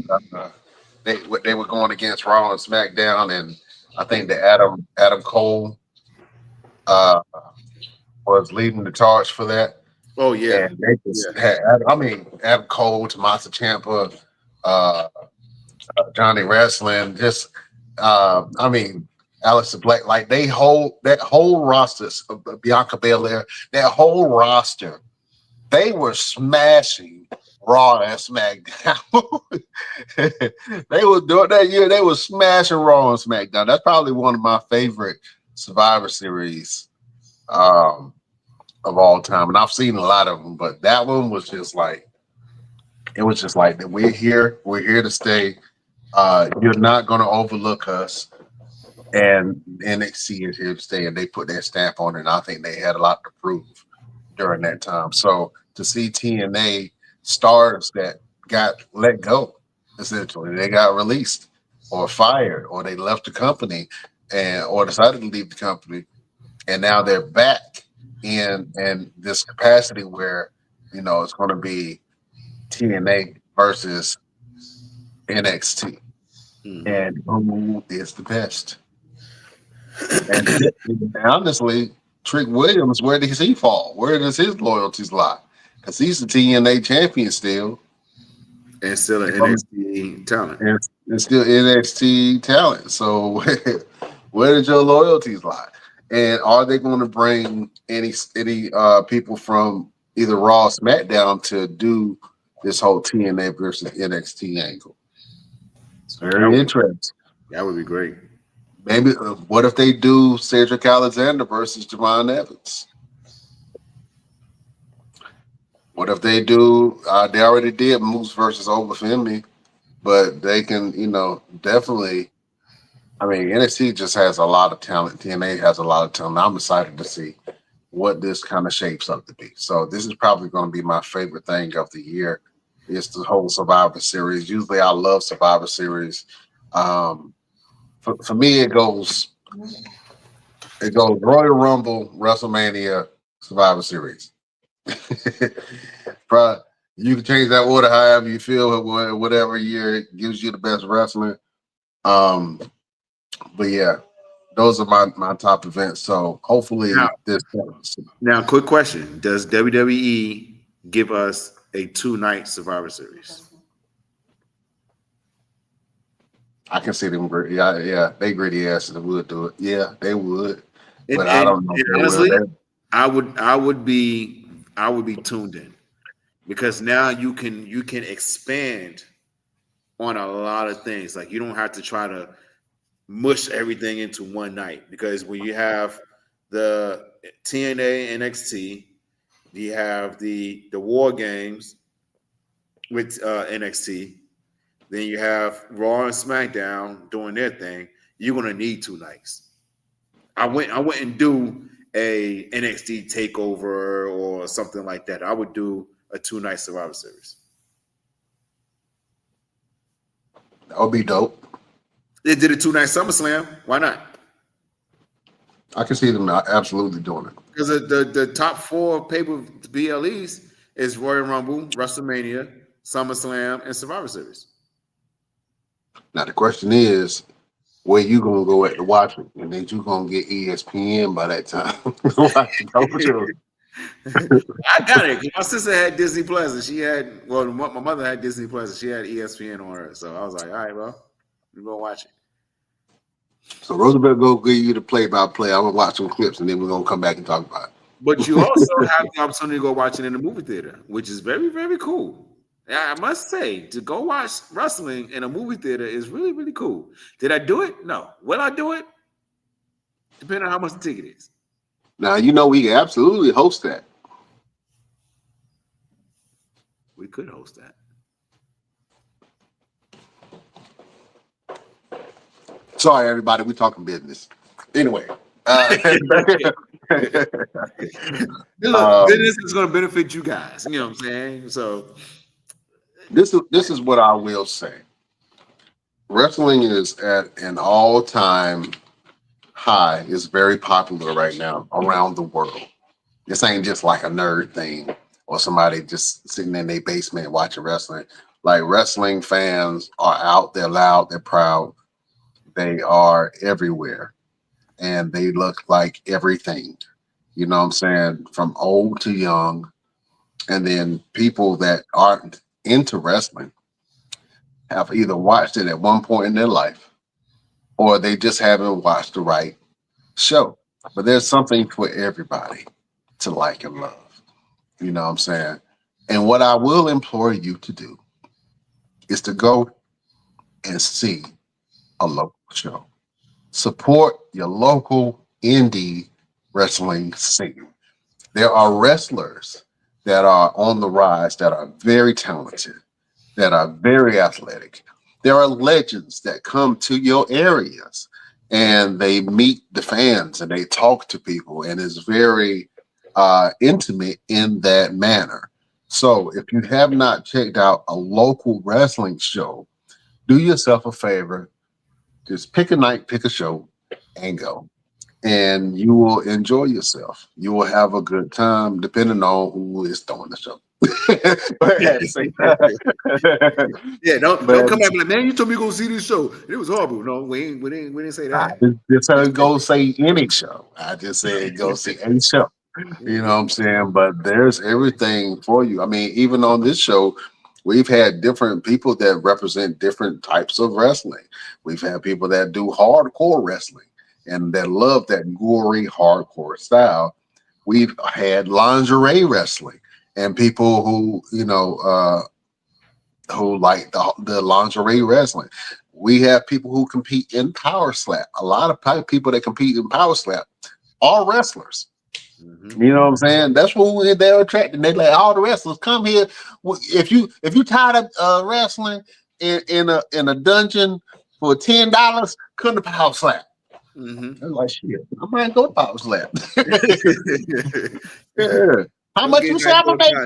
they were going against Raw and SmackDown, and I think that Adam Cole was leading the charge for that. Oh yeah, and they just had, Adam Cole, Tommaso Ciampa, Johnny Wrestling, just Alexa Black, like that whole roster, Bianca Belair, that whole roster, they were smashing Raw and SmackDown. They were doing that year. They were smashing Raw and SmackDown. That's probably one of my favorite Survivor Series of all time, and I've seen a lot of them, but that one was just like, it was just like that. We're here to stay. You're not going to overlook us. And NXT is here to stay, and they put their stamp on it. And I think they had a lot to prove during that time. So to see TNA stars that got let go, essentially, they got released or fired, or they left the company, and or decided to leave the company, and now they're back in this capacity where it's going to be TNA versus NXT, and who is the best? And honestly, Trick Williams, where does he fall? Where does his loyalties lie? Because he's the TNA champion still, and still an NXT talent, and still NXT talent. So where did your loyalties lie? And are they going to bring any people from either Raw or SmackDown to do this whole TNA versus NXT angle? It's very interesting. That would be great. Maybe what if they do Cedric Alexander versus Javon Evans? What if they do? They already did Moose versus Obafemi, but they can, definitely. I mean, NXT just has a lot of talent. TNA has a lot of talent. I'm excited to see what this kind of shapes up to be. So this is probably going to be my favorite thing of the year. It's the whole Survivor Series. Usually, I love Survivor Series. For me, it goes Royal Rumble, WrestleMania, Survivor Series. But you can change that order however you feel, whatever year it gives you the best wrestling. But yeah, those are my top events. So hopefully Now, quick question: does WWE give us a 2-night Survivor Series? I can see them. Yeah, they gritty asses would do it. Yeah, they would. But I don't know. Honestly, I would be tuned in, because now you can expand on a lot of things. Like, you don't have to try to mush everything into one night, because when you have the TNA NXT, you have the War Games with NXT. Then you have Raw and SmackDown doing their thing. You're gonna need 2 nights. I wouldn't do a NXT takeover or something like that. I would do a 2-night Survivor Series. That would be dope. They did a 2-night SummerSlam. Why not? I can see them absolutely doing it. Because the top 4 paper BLEs is Royal Rumble, WrestleMania, SummerSlam, and Survivor Series. Now the question is, where you gonna go at to watch it? And then you gonna get ESPN by that time. I got it. My sister had Disney Plus, and she had my mother had Disney Plus, and she had ESPN on her. So I was like, all right, well, we're gonna watch it. So Roosevelt go give you the play-by-play. I'm gonna watch some clips, and then we're gonna come back and talk about it. But you also have the opportunity to go watch it in the movie theater, which is very, very cool. I must say, to go watch wrestling in a movie theater is really, really cool. Did I do it? No. Will I do it? Depending on how much the ticket is. Now, we can absolutely host that. We could host that. Sorry, everybody. We're talking business. Anyway. Look, business is going to benefit you guys. You know what I'm saying? So this is what I will say. Wrestling is at an all-time high. It's very popular right now around the world. This ain't just like a nerd thing or somebody just sitting in their basement watching wrestling. Like, wrestling fans are out, they're loud, they're proud. They are everywhere. And they look like everything. You know what I'm saying? From old to young. And then people that aren't into wrestling have either watched it at one point in their life, or they just haven't watched the right show. But there's something for everybody to like and love. You know what I'm saying? And what I will implore you to do is to go and see a local show. Support your local indie wrestling scene. There are wrestlers that are on the rise, that are very talented, that are very athletic. There are legends that come to your areas and they meet the fans and they talk to people, and it's very intimate in that manner. So if you have not checked out a local wrestling show, do yourself a favor. Just pick a night, pick a show, and go. And you will enjoy yourself. You will have a good time, depending on who is throwing the show. Yeah, don't But come back and be like, man, you told me to go see this show. It was horrible. No, we didn't say I that. just said go see any show. I just said go see any show. You know what I'm saying? But there's everything for you. I mean, even on this show, we've had different people that represent different types of wrestling. We've had people that do hardcore wrestling and that love that gory hardcore style. We've had lingerie wrestling and people who, who like the lingerie wrestling. We have people who compete in power slap. A lot of people that compete in power slap are wrestlers. Mm-hmm. You know what I'm saying? That's what they're attracted. They like all the wrestlers come here. If you tired of wrestling in a dungeon for $10, come to power slap. Mm-hmm. They're like, shit, I might go to power slap. Yeah. How much you slap a baby?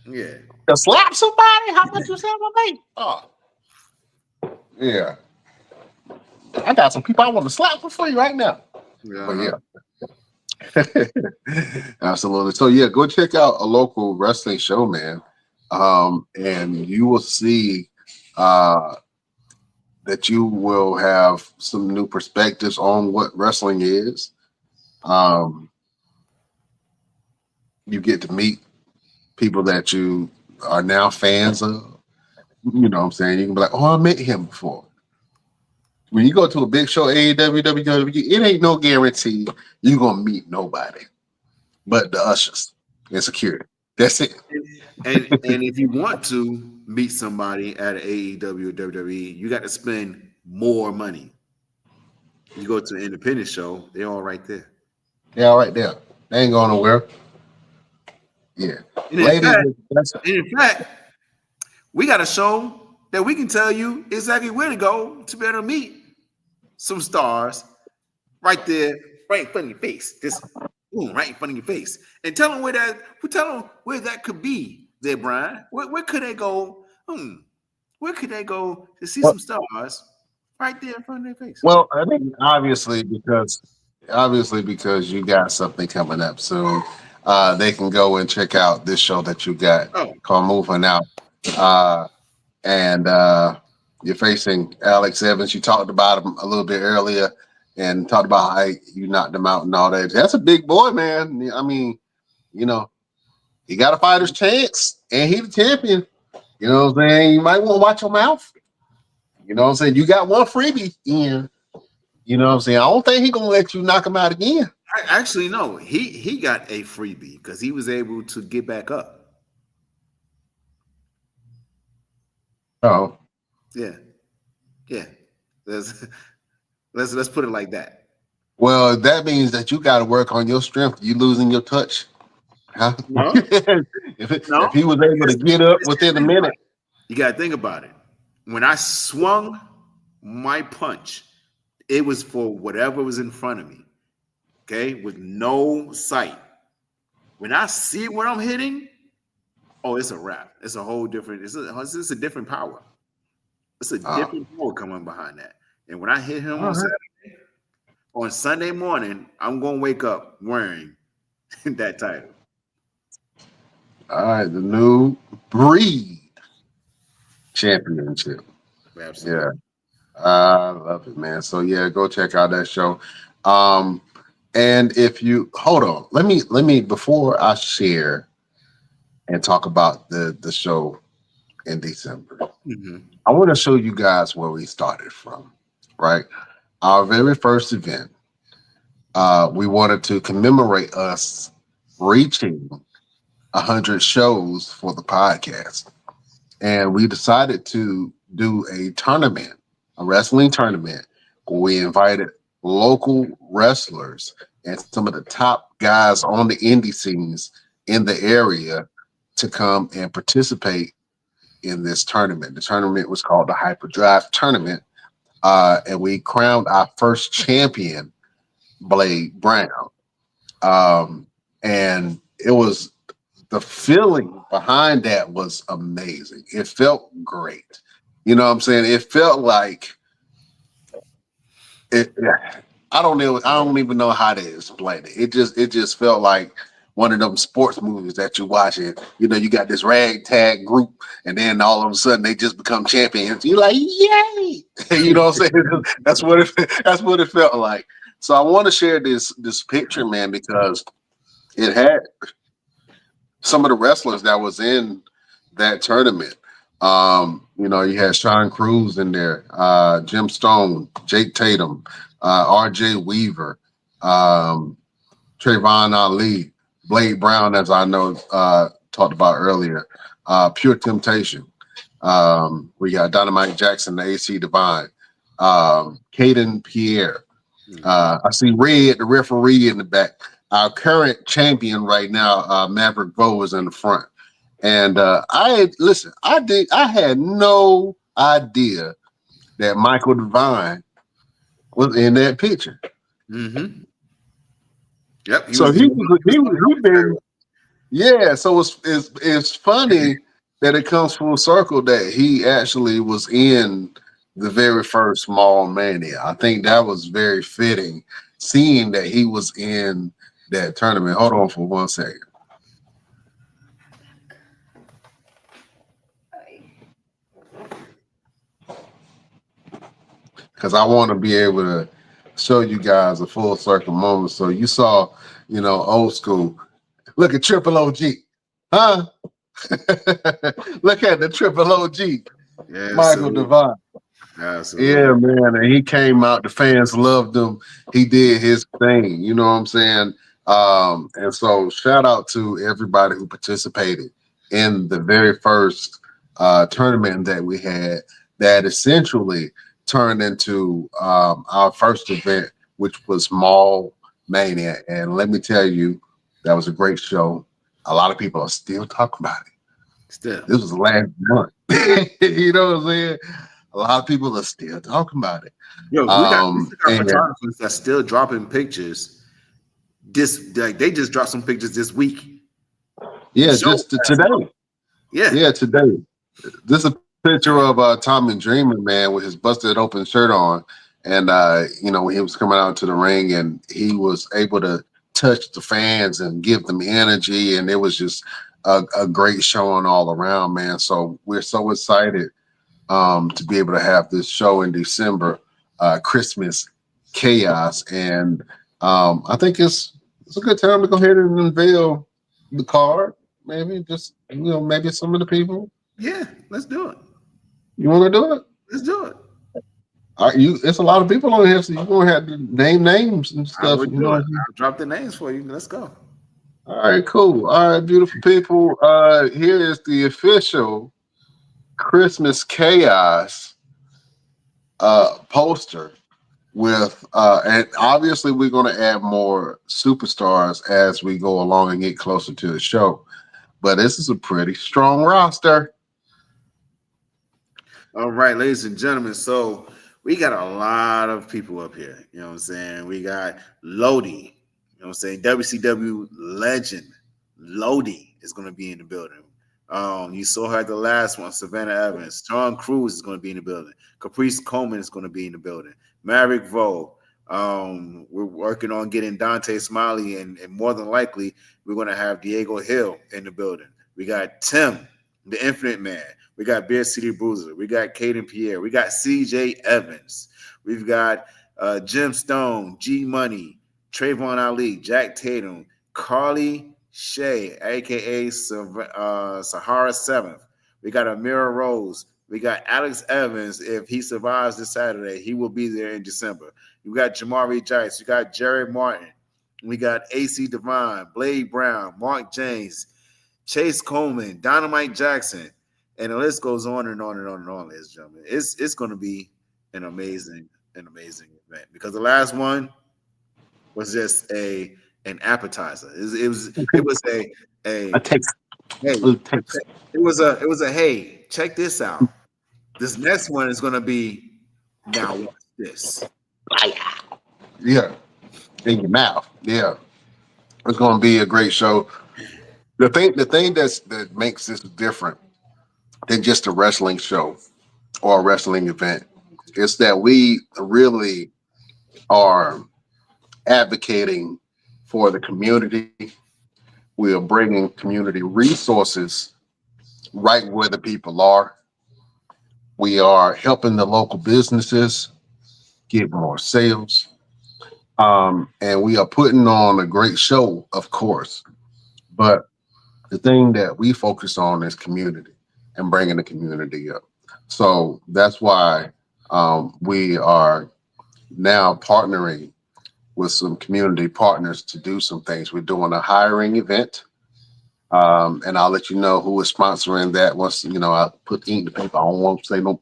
Yeah. To slap somebody? How much you slap a baby? Oh, yeah. I got some people I want to slap for you right now. Yeah. But yeah. Absolutely. So yeah, go check out a local wrestling show, man. And you will see that you will have some new perspectives on what wrestling is. You get to meet people that you are now fans of. You know what I'm saying? You can be like, oh, I met him before. When you go to a big show, AEW, WWE, it ain't no guarantee you're going to meet nobody but the ushers and security. That's it. And if you want to meet somebody at an AEW or WWE, you got to spend more money. You go to an independent show, they're all right there. They're all right there. They ain't going nowhere. Yeah. And in fact, we got a show that we can tell you exactly where to go to be able to meet some stars right there, right in front of your face. Just boom, right in front of your face. And tell them where that could be there, Brian. Where could they go? Where could they go to see some stars right there in front of their face? Well, I mean, obviously because you got something coming up soon. They can go and check out this show that you got called Moving Out. And you're facing Alex Evans. You talked about him a little bit earlier and talked about how you knocked him out and all that. That's a big boy, man. I mean, he got a fighter's chance and he's the champion. You know what I'm saying? You might want to watch your mouth. You know what I'm saying? You got one freebie in. You know what I'm saying? I don't think he's going to let you knock him out again. Actually, no. He got a freebie because he was able to get back up. Oh, yeah. Let's put it like that. Well, that means that you got to work on your strength. You losing your touch, huh? No. if he was able to get up within a minute, you got to think about it. When I swung my punch, it was for whatever was in front of me. Okay, with no sight. When I see what I'm hitting. Oh, it's a wrap. It's a whole different. It's a different power. It's a different power coming behind that. And when I hit him on Sunday morning, I'm gonna wake up wearing that title. All right, the new breed championship. Absolutely. Yeah, I love it, man. So yeah, go check out that show. And if you hold on, let me before I share and talk about the show in December. Mm-hmm. I want to show you guys where we started from, right? Our very first event, we wanted to commemorate us reaching 100 shows for the podcast. And we decided to do a tournament, a wrestling tournament, where we invited local wrestlers and some of the top guys on the indie scenes in the area to come and participate in this tournament. The tournament was called the Hyperdrive Tournament. and we crowned our first champion, Blade Brown. And it was the feeling behind that was amazing. It felt great. You know what I'm saying? It felt like it. I don't know. I don't even know how to explain it. It just felt like one of them sports movies that you watch it. You know, you got this ragtag group, and then all of a sudden they just become champions. You're like, yay! You know what I'm saying? That's what it felt like. So I want to share this picture, man, because it had some of the wrestlers that was in that tournament. You know, you had Sean Cruz in there, Jim Stone, Jake Tatum, RJ Weaver, Trayvon Ali, Blade Brown, as I know talked about earlier, Pure Temptation. We got Dynamite Jackson, the AC Divine, Caden Pierre. I see Red, the referee in the back. Our current champion right now, Maverick Vo, is in the front. And I had no idea that Michael Devine was in that picture. Mm-hmm. Yep. So he been, yeah. So it's funny that it comes full circle that he actually was in the very first Small Mania. I think that was very fitting, seeing that he was in that tournament. Hold on for 1 second. Because I want to be able to show you guys a full circle moment. So you saw, you know, old school. Look at Triple OG. Huh? Look at the Triple OG. Yeah, Michael Devine. Absolutely. Yeah, man. And he came out. The fans loved him. He did his thing. You know what I'm saying? And so shout out to everybody who participated in the very first tournament that we had that essentially turned into our first event, which was Mall Mania. And let me tell you, that was a great show. A lot of people are still talking about it. Still. This was last month. You know what I'm saying? A lot of people are still talking about it. Yo, we got photographers that's still dropping pictures. They just dropped some pictures this week. Yeah, just today. Yeah, today. This is a picture of Tommy Dreamer, man, with his busted open shirt on. And you know, when he was coming out to the ring and he was able to touch the fans and give them energy, and it was just a great showing all around, man. So we're so excited to be able to have this show in December, Christmas Chaos. And I think it's a good time to go ahead and unveil the card. Maybe just, you know, maybe some of the people. Yeah, let's do it. You want to do it? Let's do it. It's a lot of people on here, so you're gonna have to name names and stuff. You know, I'll drop the names for you. Let's go. All right, cool. All right, beautiful people. Here is the official Christmas Chaos poster with and obviously we're going to add more superstars as we go along and get closer to the show. But this is a pretty strong roster. All right, ladies and gentlemen. So we got a lot of people up here. You know what I'm saying? We got Lodi. You know what I'm saying? WCW legend Lodi is going to be in the building. You saw her at the last one, Savannah Evans. John Cruz is going to be in the building. Caprice Coleman is going to be in the building. Maverick Vo. We're working on getting Dante Smiley, and more than likely, we're going to have Diego Hill in the building. We got Tim, the Infinite Man. We got Beer City Bruiser. We got Caden Pierre. We got CJ Evans. We've got Jim Stone, G Money, Trayvon Ali, Jack Tatum, Carly Shay, a.k.a. Sahara 7th. We got Amira Rose. We got Alex Evans. If he survives this Saturday, he will be there in December. We got Jamari Jice. We got Jerry Martin. We got AC Divine, Blade Brown, Mark James, Chase Coleman, Dynamite Jackson, and the list goes on and on and on and on, ladies and gentlemen. It's going to be an amazing event, because the last one was just an appetizer. It was a taste. Hey, it was a hey, check this out. This next one is going to be Now watch this. Yeah, in your mouth. Yeah, it's going to be a great show. The thing that makes this different than just a wrestling show or a wrestling event is that we really are advocating for the community. We are bringing community resources right where the people are. We are helping the local businesses get more sales. And we are putting on a great show, of course. But the thing that we focus on is community and bringing the community up. So that's why we are now partnering with some community partners to do some things. We're doing a hiring event. And I'll let you know who is sponsoring that once, I put ink to paper. I don't want to say no,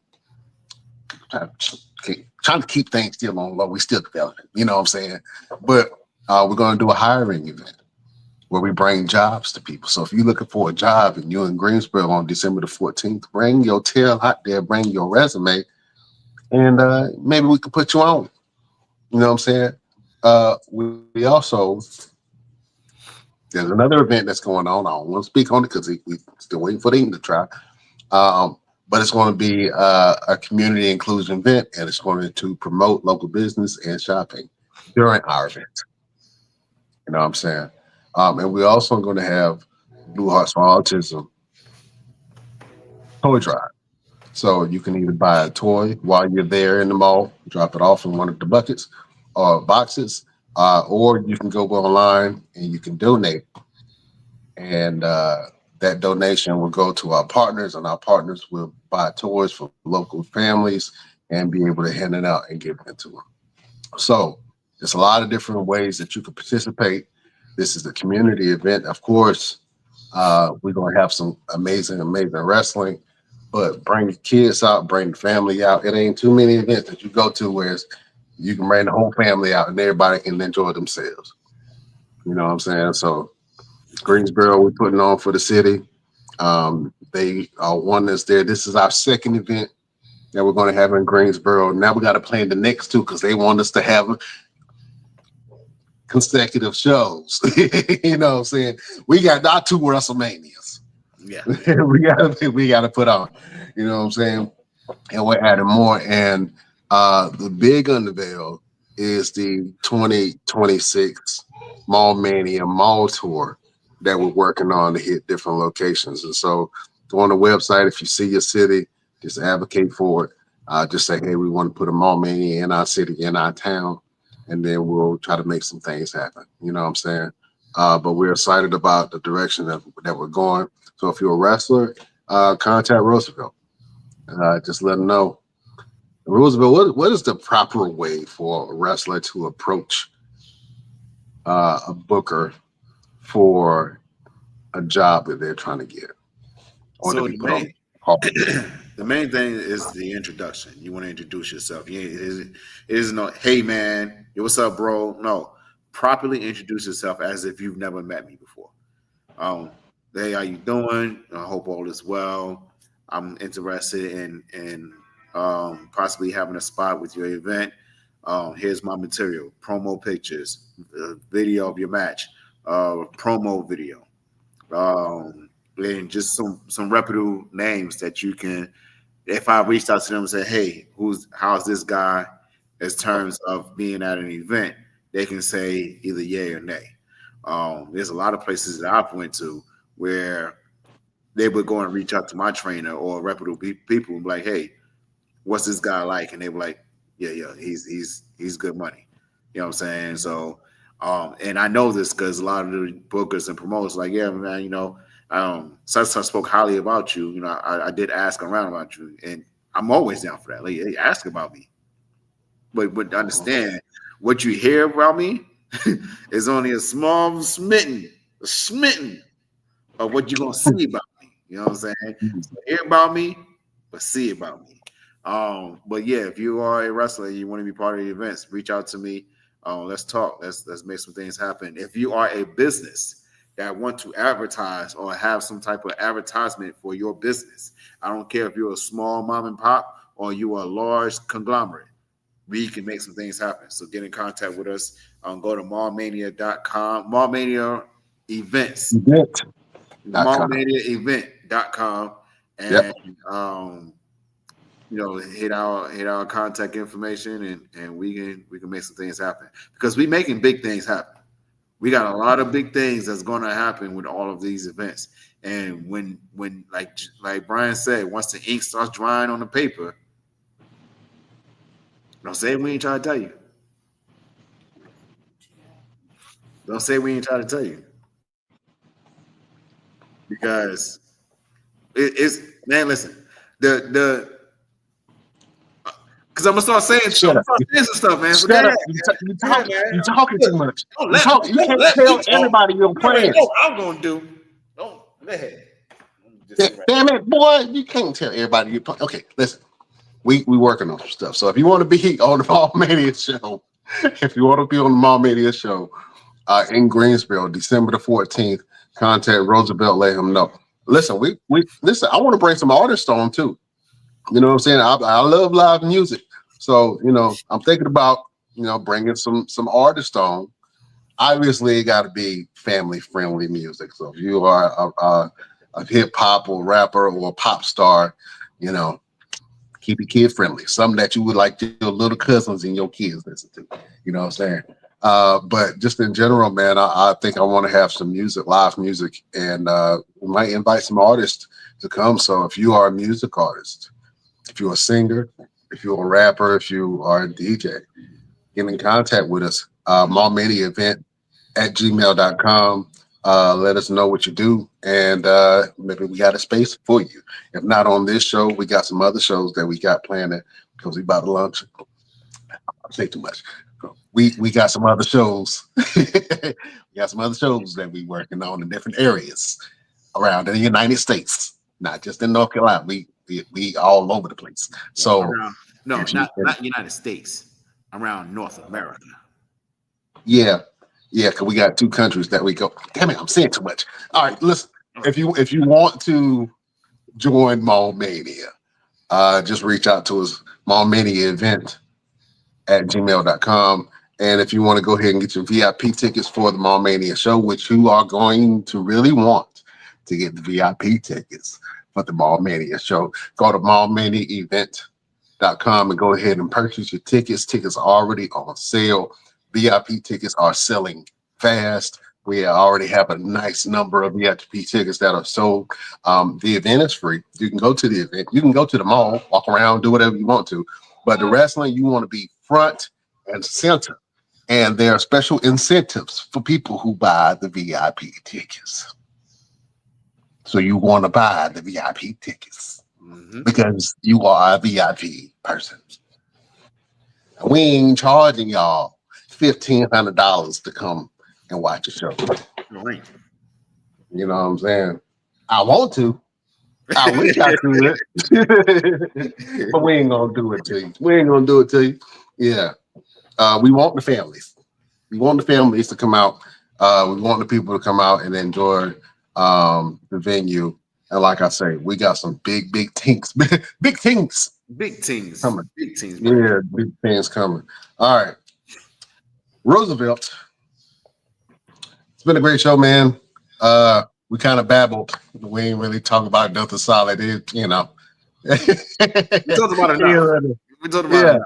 trying to keep things still on low. We still developing, you know what I'm saying? But we're going to do a hiring event where we bring jobs to people. So if you're looking for a job and you're in Greensboro on December the 14th, bring your tail out there, bring your resume, and maybe we can put you on. You know what I'm saying? We also, there's another event that's going on. I don't want to speak on it because we're still waiting for the ink to try. But it's going to be a community inclusion event, and it's going to promote local business and shopping during our event. You know what I'm saying? And we're also going to have Blue Hearts for Autism toy drive. So you can either buy a toy while you're there in the mall, drop it off in one of the buckets or boxes, or you can go online and you can donate. And that donation will go to our partners, and our partners will buy toys for local families and be able to hand it out and give it to them. So there's a lot of different ways that you can participate. This is a community event. Of course, we're going to have some amazing wrestling, but bring the kids out, bring the family out. It ain't too many events that you go to where you can bring the whole family out and everybody can enjoy themselves. You know what I'm saying? So Greensboro, we're putting on for the city. They want us there. This is our second event that we're going to have in Greensboro. Now we got to plan the next two because they want us to have consecutive shows. You know what I'm saying? We got not 2 WrestleManias. Yeah. we gotta put on. You know what I'm saying? And we're adding more. And the big unveil is the 2026 Mall Mania Mall Tour that we're working on to hit different locations. And so go on the website. If you see your city, just advocate for it. Just say, hey, we want to put a Mall Mania in our city, in our town, and then we'll try to make some things happen. You know what I'm saying? But we're excited about the direction that we're going. So if you're a wrestler, contact Roosevelt. Just let them know. Roosevelt, what is the proper way for a wrestler to approach a booker for a job that they're trying to get? Or So to be put on call? the main thing is the introduction. You want to introduce yourself. It isn't no, hey man, what's up, bro? No, properly introduce yourself as if you've never met me before. Hey, how you doing? I hope all is well. I'm interested in possibly having a spot with your event. Here's my material: promo pictures, video of your match, promo video. And just some reputable names that you can. If I reached out to them and said, "Hey, how's this guy?" As terms of being at an event, they can say either yay or nay. There's a lot of places that I've went to where they would go and reach out to my trainer or reputable people and be like, "Hey, what's this guy like?" And they were like, "Yeah, he's good money." You know what I'm saying? So, and I know this because a lot of the bookers and promoters like, "Yeah, man, such spoke highly about you. I did ask around about you, and I'm always down for that. Like, hey, ask about me, but understand what you hear about me is only a small smitten of what you're gonna see about me. You know what I'm saying? So hear about me, but see about me. But yeah, if you are a wrestler and you want to be part of the events, reach out to me. Let's talk. Let's make some things happen. If you are a business that want to advertise or have some type of advertisement for your business, I don't care if you're a small mom and pop or you are a large conglomerate. we can make some things happen. So get in contact with us. Go to mallmania.com, mallmania events, mallmaniaevent.com, and hit our contact information, and we can make some things happen, because we making big things happen. We got a lot of big things that's going to happen with all of these events. And when like Brian said, once the ink starts drying on the paper, don't say we ain't trying to tell you. Don't say we ain't trying to tell you. Because it's man, listen, because I'm gonna start saying some stuff, man. So You're talking too much. You can't tell everybody your plans. I'm gonna do. Don't go ahead. Damn it, boy! You can't tell everybody your plans. Okay, listen. We working on some stuff. So if you want to be on the Mall Mania show, in Greensboro, December the 14th, contact Roosevelt, let him know. Listen, we listen. I want to bring some artists on too. You know what I'm saying? I love live music, so I'm thinking about bringing some artists on. Obviously, it got to be family friendly music. So if you are a hip hop or rapper or a pop star, keep it kid friendly. Something that you would like your little cousins and your kids listen to. You know what I'm saying? But just in general, man, I think I want to have some live music, and we might invite some artists to come. So if you are a music artist, if you're a singer, if you're a rapper, if you are a DJ, get in contact with us. mallmaniaevent@gmail.com. Let us know what you do, and maybe we got a space for you. If not on this show, we got some other shows that we got planned because we about to launch. I'll say too much. We got some other shows. We got some other shows that we working on in different areas around the United States, not just in North Carolina. We all over the place. So not United States, around North America. Yeah, because we got two countries that we go. Damn it, I'm saying too much. All right, listen. If you want to join Mall Mania, just reach out to us, mallmaniaevent@gmail.com. And if you want to go ahead and get your VIP tickets for the Mall Mania show, which you are going to really want to get the VIP tickets for the Mall Mania show, go to mallmaniaevent.com and go ahead and purchase your tickets. Tickets are already on sale. VIP tickets are selling fast. We already have a nice number of VIP tickets that are sold. The event is free. You can go to the event. You can go to the mall, walk around, do whatever you want to. But the wrestling, you want to be front and center. And there are special incentives for people who buy the VIP tickets. So you want to buy the VIP tickets because you are a VIP person. We ain't charging y'all $1,500 to come and watch a show. Right. You know what I'm saying? I want to. I wish I could. But we ain't gonna do it to you. Yeah. We want the families. We want the families to come out. We want the people to come out and enjoy the venue. And like I say, we got some big things. Big things coming. Big teams. Yeah, big things coming. All right. Roosevelt. It's been a great show, man. We kind of babbled. We ain't really talking about nothing solid. We talked about it enough. We talked about it.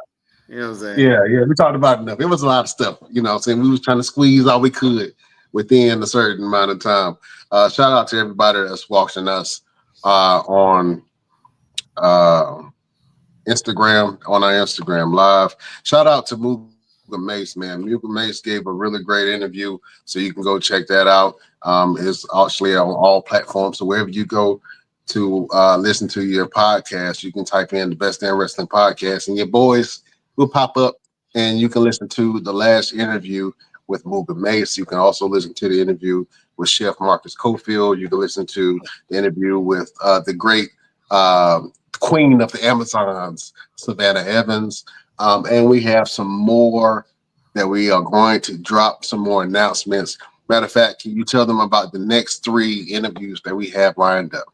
You know what I'm saying? Yeah, we talked about it enough. It was a lot of stuff. You know what I'm saying? We was trying to squeeze all we could within a certain amount of time. Shout out to everybody that's watching us on Instagram, on our Instagram live. Shout out to Muga Mace, man. Muga Mace gave a really great interview, so you can go check that out. It's actually on all platforms. So wherever you go to listen to your podcast, you can type in the Best Damn Wrestling Podcast, and your boys will pop up, and you can listen to the last interview with Muga Mace. You can also listen to the interview with Chef Marcus Cofield. You can listen to the interview with the great Queen of the Amazons, Savannah Evans. And we have some more that we are going to drop, some more announcements. Matter of fact, can you tell them about the next 3 interviews that we have lined up?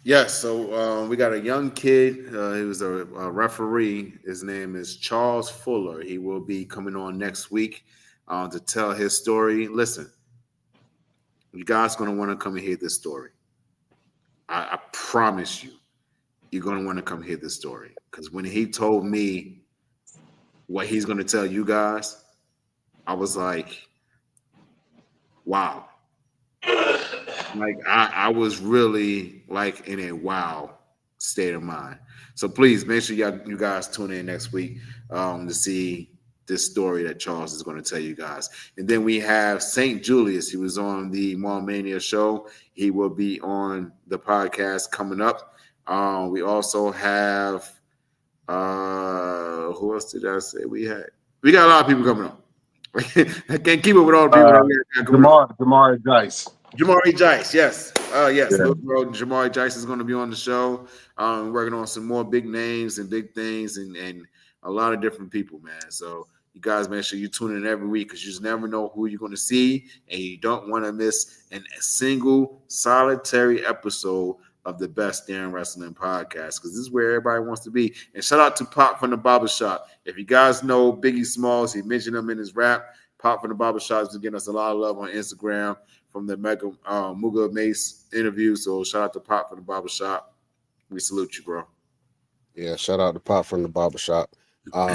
Yes, so we got a young kid. He was a referee. His name is Charles Fuller. He will be coming on next week to tell his story. Listen, you guys going to want to come and hear this story. I promise you, you're going to want to come hear this story. Because when he told me what he's going to tell you guys, I was like, wow. Like I was really like in a wow state of mind. So please make sure you guys tune in next week to see this story that Charles is going to tell you guys. And then we have St. Julius. He was on the Mall Mania show. He will be on the podcast coming up. We also have who else did I say we had? We got a lot of people coming on. I can't keep it with all the people that we got coming on. Jamari Dice. Jamari Jice, yes. Yes. Yeah. Little bro, Jamari Jice is going to be on the show. Working on some more big names and big things and a lot of different people, man. So you guys make sure you tune in every week because you just never know who you're going to see, and you don't want to miss a single solitary episode of the Best Damn Wrestling Podcast because this is where everybody wants to be. And shout out to Pop from the Barbershop. If you guys know Biggie Smalls, he mentioned him in his rap. Pop from the Barbershop has been getting us a lot of love on Instagram from the Mega Muga Mace interview. So shout out to Pop from the Barbershop. We salute you, bro. Yeah, shout out to Pop from the Barbershop.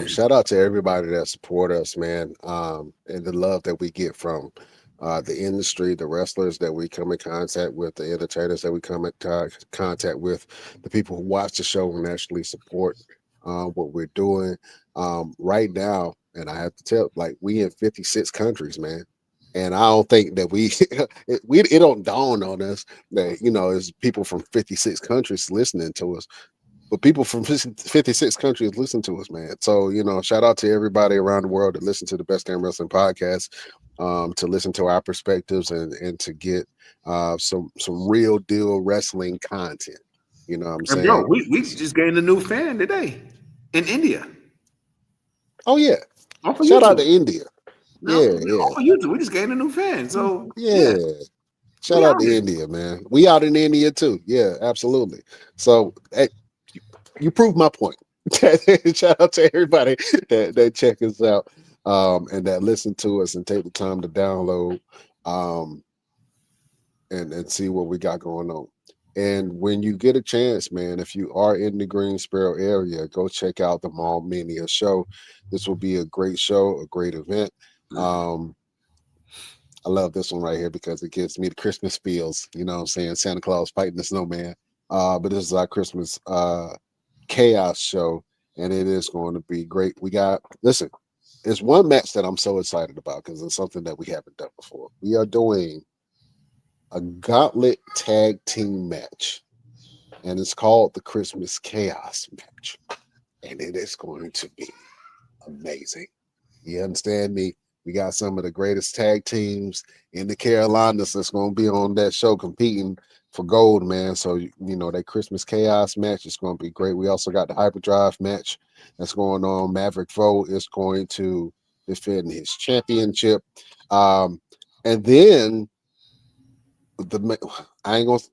Shout out to everybody that support us, man, and the love that we get from the industry, the wrestlers that we come in contact with, the entertainers that we come in contact with, the people who watch the show and actually support what we're doing right now. And I have to tell, like, we in 56 countries, man. And I don't think that it don't dawn on us that, there's people from 56 countries listening to us. But people from 56 countries listen to us, man. So, shout out to everybody around the world that listen to the Best Damn Wrestling Podcast, to listen to our perspectives and to get some real deal wrestling content. You know what I'm saying? Bro, we just gained a new fan today in India. Oh, yeah. Shout out to India. No, yeah. Off of YouTube. We just gained a new fan. So, yeah. Shout out to India, man. We out in India, too. Yeah, absolutely. So, hey, you proved my point. Shout out to everybody that check us out and that listen to us and take the time to download and see what we got going on. And when you get a chance, man, if you are in the Greensboro area, go check out the Mall Mania show. This will be a great show, a great event. I love this one right here because it gives me the Christmas feels. You know what I'm saying? Santa Claus fighting the snowman. But this is our Christmas chaos show, and it is going to be great. Listen, there's one match that I'm so excited about because it's something that we haven't done before. We are doing a gauntlet tag team match, and it's called the Christmas Chaos match, and it is going to be amazing. You understand me? We got some of the greatest tag teams in the Carolinas that's going to be on that show competing for gold, man. So, that Christmas Chaos match is going to be great. We also got the Hyperdrive match that's going on. Maverick Vogt is going to defend his championship. And then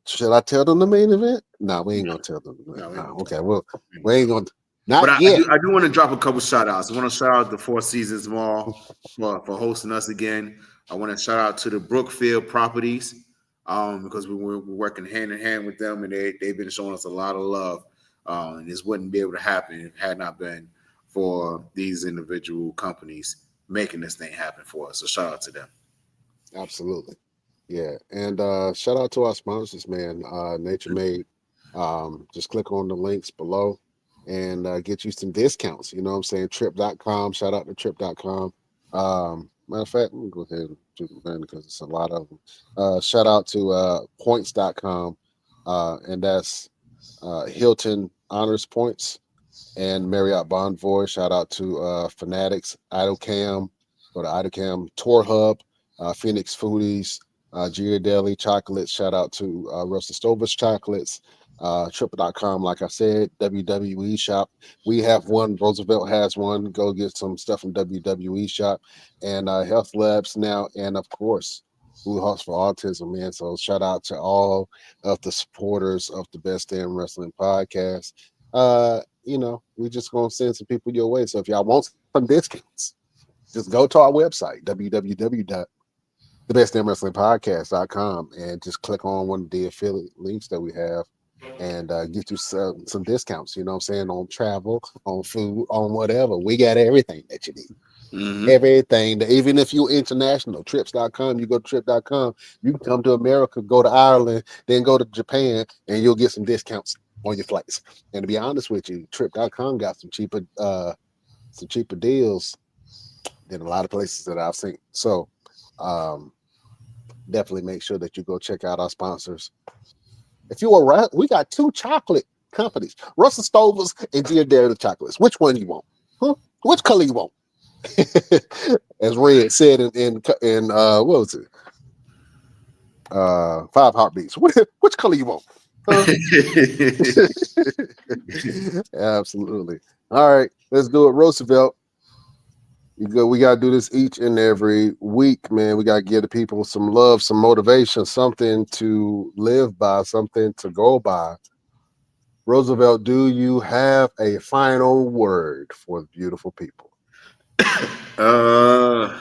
should I tell them the main event? No, we ain't going to tell them. Okay, well, we ain't going to. I do want to drop a couple shout outs. I want to shout out the Four Seasons Mall for hosting us again. I want to shout out to the Brookfield Properties because we're working hand in hand with them, and they've been showing us a lot of love. And this wouldn't be able to happen if it had not been for these individual companies making this thing happen for us. So shout out to them. Absolutely. Yeah. And shout out to our sponsors, man. Nature Made. Just click on the links below and get you some discounts. You know what I'm saying? Trip.com. Shout out to Trip.com. Matter of fact, let me go ahead and do them because it's a lot of them. Shout out to Points.com. And that's Hilton Honors Points and Marriott Bonvoy. Shout out to Fanatics, IdleCam, go to IdleCam, Tour Hub, Phoenix Foodies, Ghirardelli Chocolates. Shout out to Russell Stover's Chocolates. Triple.com, like I said, WWE Shop. We have one. Roosevelt has one. Go get some stuff from WWE Shop and Health Labs now. And of course, who hosts for autism, man. So shout out to all of the supporters of the Best Damn Wrestling podcast. We just gonna send some people your way. So if y'all want some discounts, just go to our website, www.thebestdamnwrestlingpodcast.com, and just click on one of the affiliate links that we have and get you some discounts, you know what I'm saying, on travel, on food, on whatever. We got everything that you need. Mm-hmm. Everything. Even if you're international, trips.com, you go to trip.com, you can come to America, go to Ireland, then go to Japan, and you'll get some discounts on your flights. And to be honest with you, trip.com got some cheaper deals than a lot of places that I've seen. So definitely make sure that you go check out our sponsors. If you are, we got 2 chocolate companies, Russell Stovers and Ghirardelli Chocolates. Which one you want? Huh? Which color you want? As Red said in what was it? 5 Heartbeats. Which color you want? Huh? Absolutely. All right, let's do it, Roosevelt. We got to do this each and every week, man. We got to give the people some love, some motivation, something to live by, something to go by. Roosevelt, do you have a final word for the beautiful people? That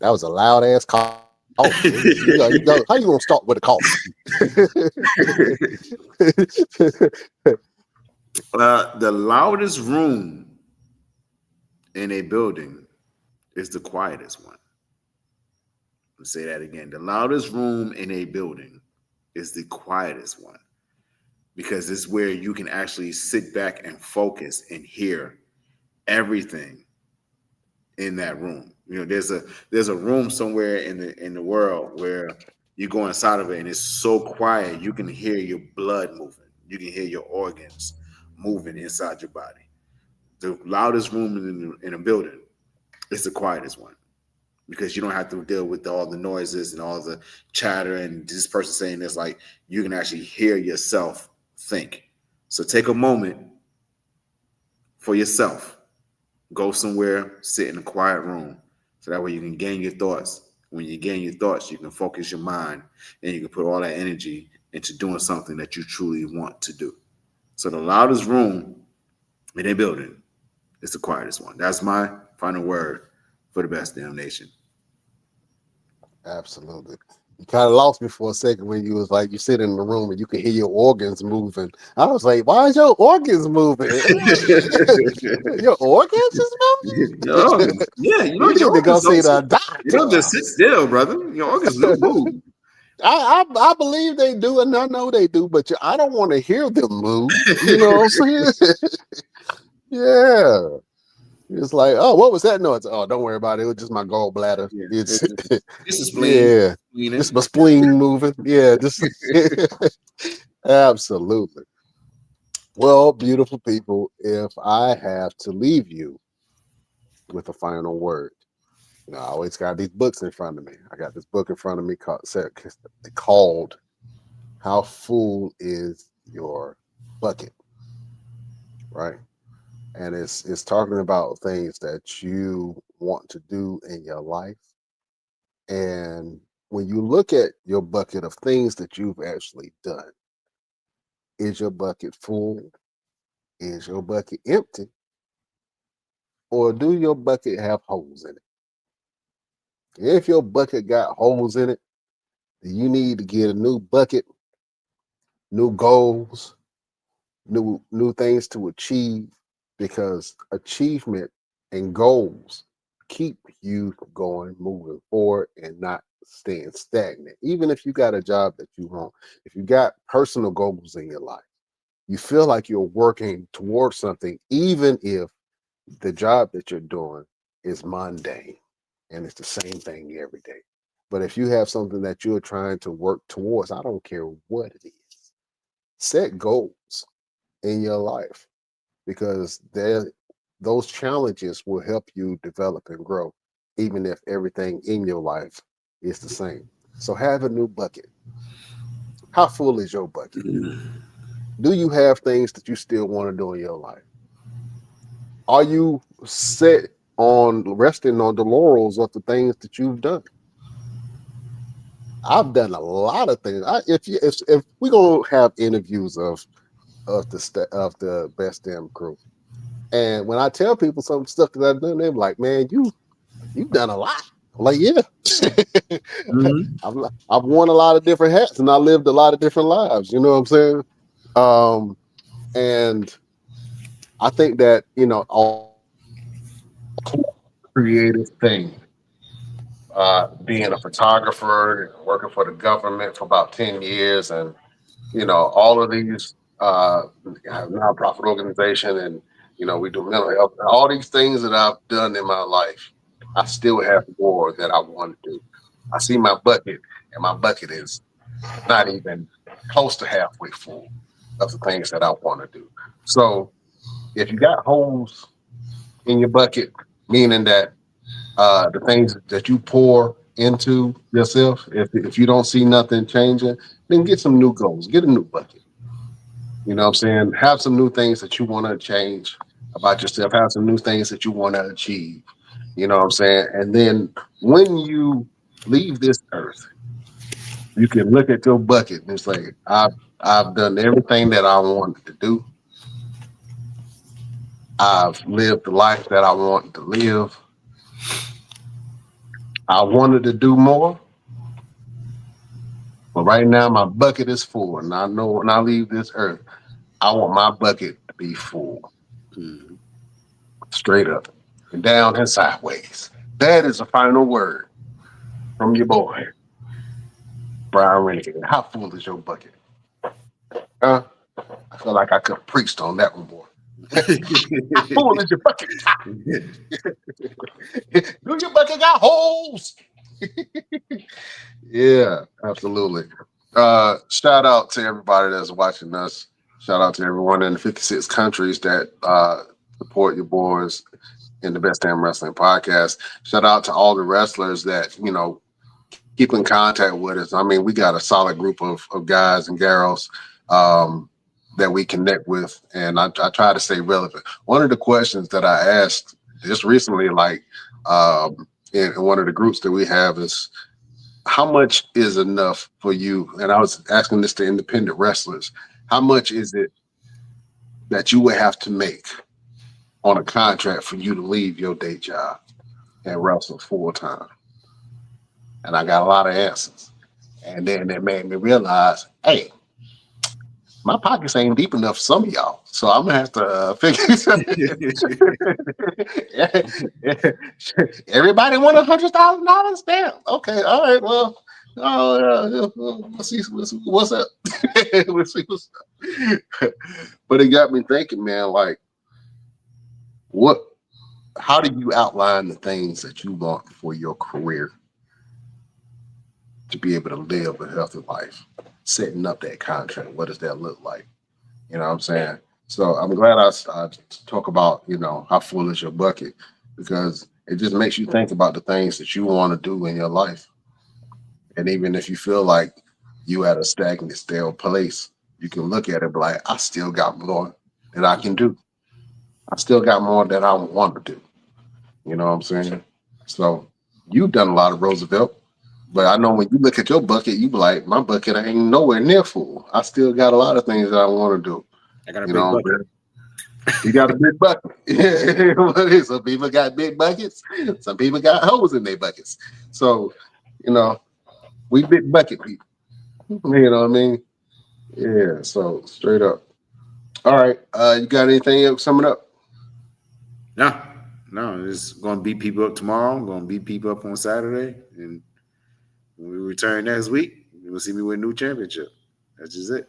was a loud ass cough. How you gonna start with a cough? The loudest room in a building is the quietest one. Let's say that again. The loudest room in a building is the quietest one, because it's where you can actually sit back and focus and hear everything in that room. There's a room somewhere in the world where you go inside of it and it's so quiet you can hear your blood moving, you can hear your organs moving inside your body. The loudest room in a building is the quietest one, because you don't have to deal with all the noises and all the chatter and this person saying this. Like, you can actually hear yourself think. So take a moment for yourself. Go somewhere, sit in a quiet room, so that way you can gain your thoughts. When you gain your thoughts, you can focus your mind and you can put all that energy into doing something that you truly want to do. So the loudest room in a building is the quietest one. That's my final word for the Best Damn Nation. Absolutely. You kind of lost me for a second when you was like, you sit in the room and you can hear your organs moving. I was like, why is your organs moving? Your organs is moving? Your organs. Yeah, you need to go see the doctor. You don't just sit still, brother. Your organs do move. I believe they do, and I know they do, but I don't want to hear them move. You know what I'm saying? Yeah. It's like, oh, what was that noise? Oh, don't worry about it. It was just my gallbladder. Yeah. It's a spleen. Yeah, just my spleen moving. Yeah, just absolutely. Well, beautiful people, if I have to leave you with a final word, I always got these books in front of me. I got this book in front of me called "How Full Is Your Bucket?" Right? And it's talking about things that you want to do in your life. And when you look at your bucket of things that you've actually done, is your bucket full? Is your bucket empty? Or do your bucket have holes in it? If your bucket got holes in it, then you need to get a new bucket, new goals, new things to achieve, because achievement and goals keep you going, moving forward, and not staying stagnant. Even if you got a job that you want, if you got personal goals in your life, you feel like you're working towards something, even if the job that you're doing is mundane and it's the same thing every day. But if you have something that you're trying to work towards, I don't care what it is, set goals in your life, because those challenges will help you develop and grow, even if everything in your life is the same. So have a new bucket. How full is your bucket? Do you have things that you still want to do in your life? Are you set on resting on the laurels of the things that you've done? I've done a lot of things. If we gonna have interviews of the best damn crew, and when I tell people some stuff that I've done, they're like, "Man, you've done a lot." I'm like, yeah, Mhm. I've worn a lot of different hats and I lived a lot of different lives. You know what I'm saying? And I think that all creative thing. Being a photographer, working for the government for about 10 years, and all of these nonprofit organization, and we do mental health, all these things that I've done in my life, I still have more that I want to do. I see my bucket, and my bucket is not even close to halfway full of the things that I want to do. So if you got holes in your bucket, meaning that the things that you pour into yourself, if you don't see nothing changing, then get some new goals, get a new bucket. You know what I'm saying? Have some new things that you want to change about yourself, have some new things that you want to achieve. You know what I'm saying? And then when you leave this earth, you can look at your bucket and say, I've done everything that I wanted to do. I've lived the life that I wanted to live. I wanted to do more, but right now my bucket is full. And I know when I leave this earth, I want my bucket to be full. Straight up and down and sideways. That is the final word from your boy, Brian Renegade. How full is your bucket? Huh? I feel like I could have preached on that one, boy. How full is your bucket? Do your bucket got holes? Yeah, absolutely. Shout out to everybody that's watching us. Shout out to everyone in the 56 countries that support your boys in the Best Damn Wrestling Podcast. Shout out to all the wrestlers that, keep in contact with us. I mean, we got a solid group of guys and girls that we connect with, and I try to stay relevant. One of the questions that I asked just recently, like in one of the groups that we have, is how much is enough for you? And I was asking this to independent wrestlers. How much is it that you would have to make on a contract for you to leave your day job and wrestle full time? And I got a lot of answers. And then it made me realize, hey, my pockets ain't deep enough for some of y'all. So I'm gonna have to figure something. Everybody want $100,000? Damn. Okay, all right, well. We'll see what's up. We'll see what's up. But it got me thinking, man, like, how do you outline the things that you want for your career to be able to live a healthy life? Setting up that contract, what does that look like? You know what I'm saying? So I'm glad I talk about, how full is your bucket, because it just makes you think about the things that you want to do in your life. And even if you feel like you at a stagnant, stale place, you can look at it and be like, I still got more that I can do. I still got more that I want to do. You know what I'm saying? So you've done a lot of Roosevelt, but I know when you look at your bucket, you be like, my bucket ain't nowhere near full. I still got a lot of things that I want to do. I got a big bucket. You got a big bucket. Some people got big buckets. Some people got holes in their buckets. So, we big bucket people. You know what I mean? Yeah, so straight up. All right. You got anything else summing up? No, it's gonna beat people up tomorrow. I'm gonna beat people up on Saturday. And when we return next week, you will see me win a new championship. That's just it.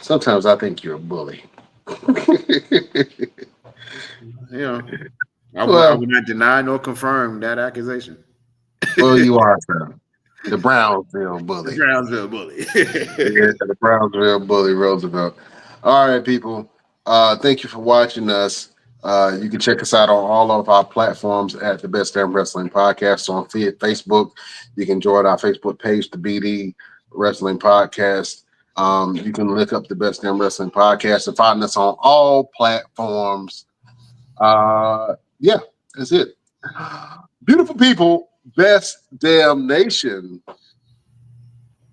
Sometimes I think you're a bully. I would not deny nor confirm that accusation. Well, you are, sir. The Brownsville bully. The Brownsville bully. Yeah, the Brownsville bully, Roosevelt. All right, people. Thank you for watching us. You can check us out on all of our platforms at the Best Damn Wrestling Podcast on Facebook. You can join our Facebook page, the BD Wrestling Podcast. You can look up the Best Damn Wrestling Podcast and find us on all platforms. Yeah, that's it. Beautiful people, best damn nation.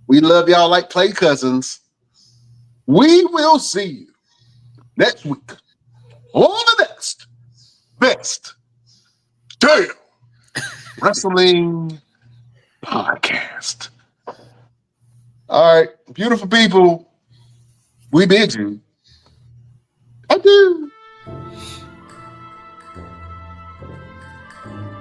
We love y'all like play cousins. We will see you next week on the next best damn wrestling podcast. All right, beautiful people, we bid you adieu.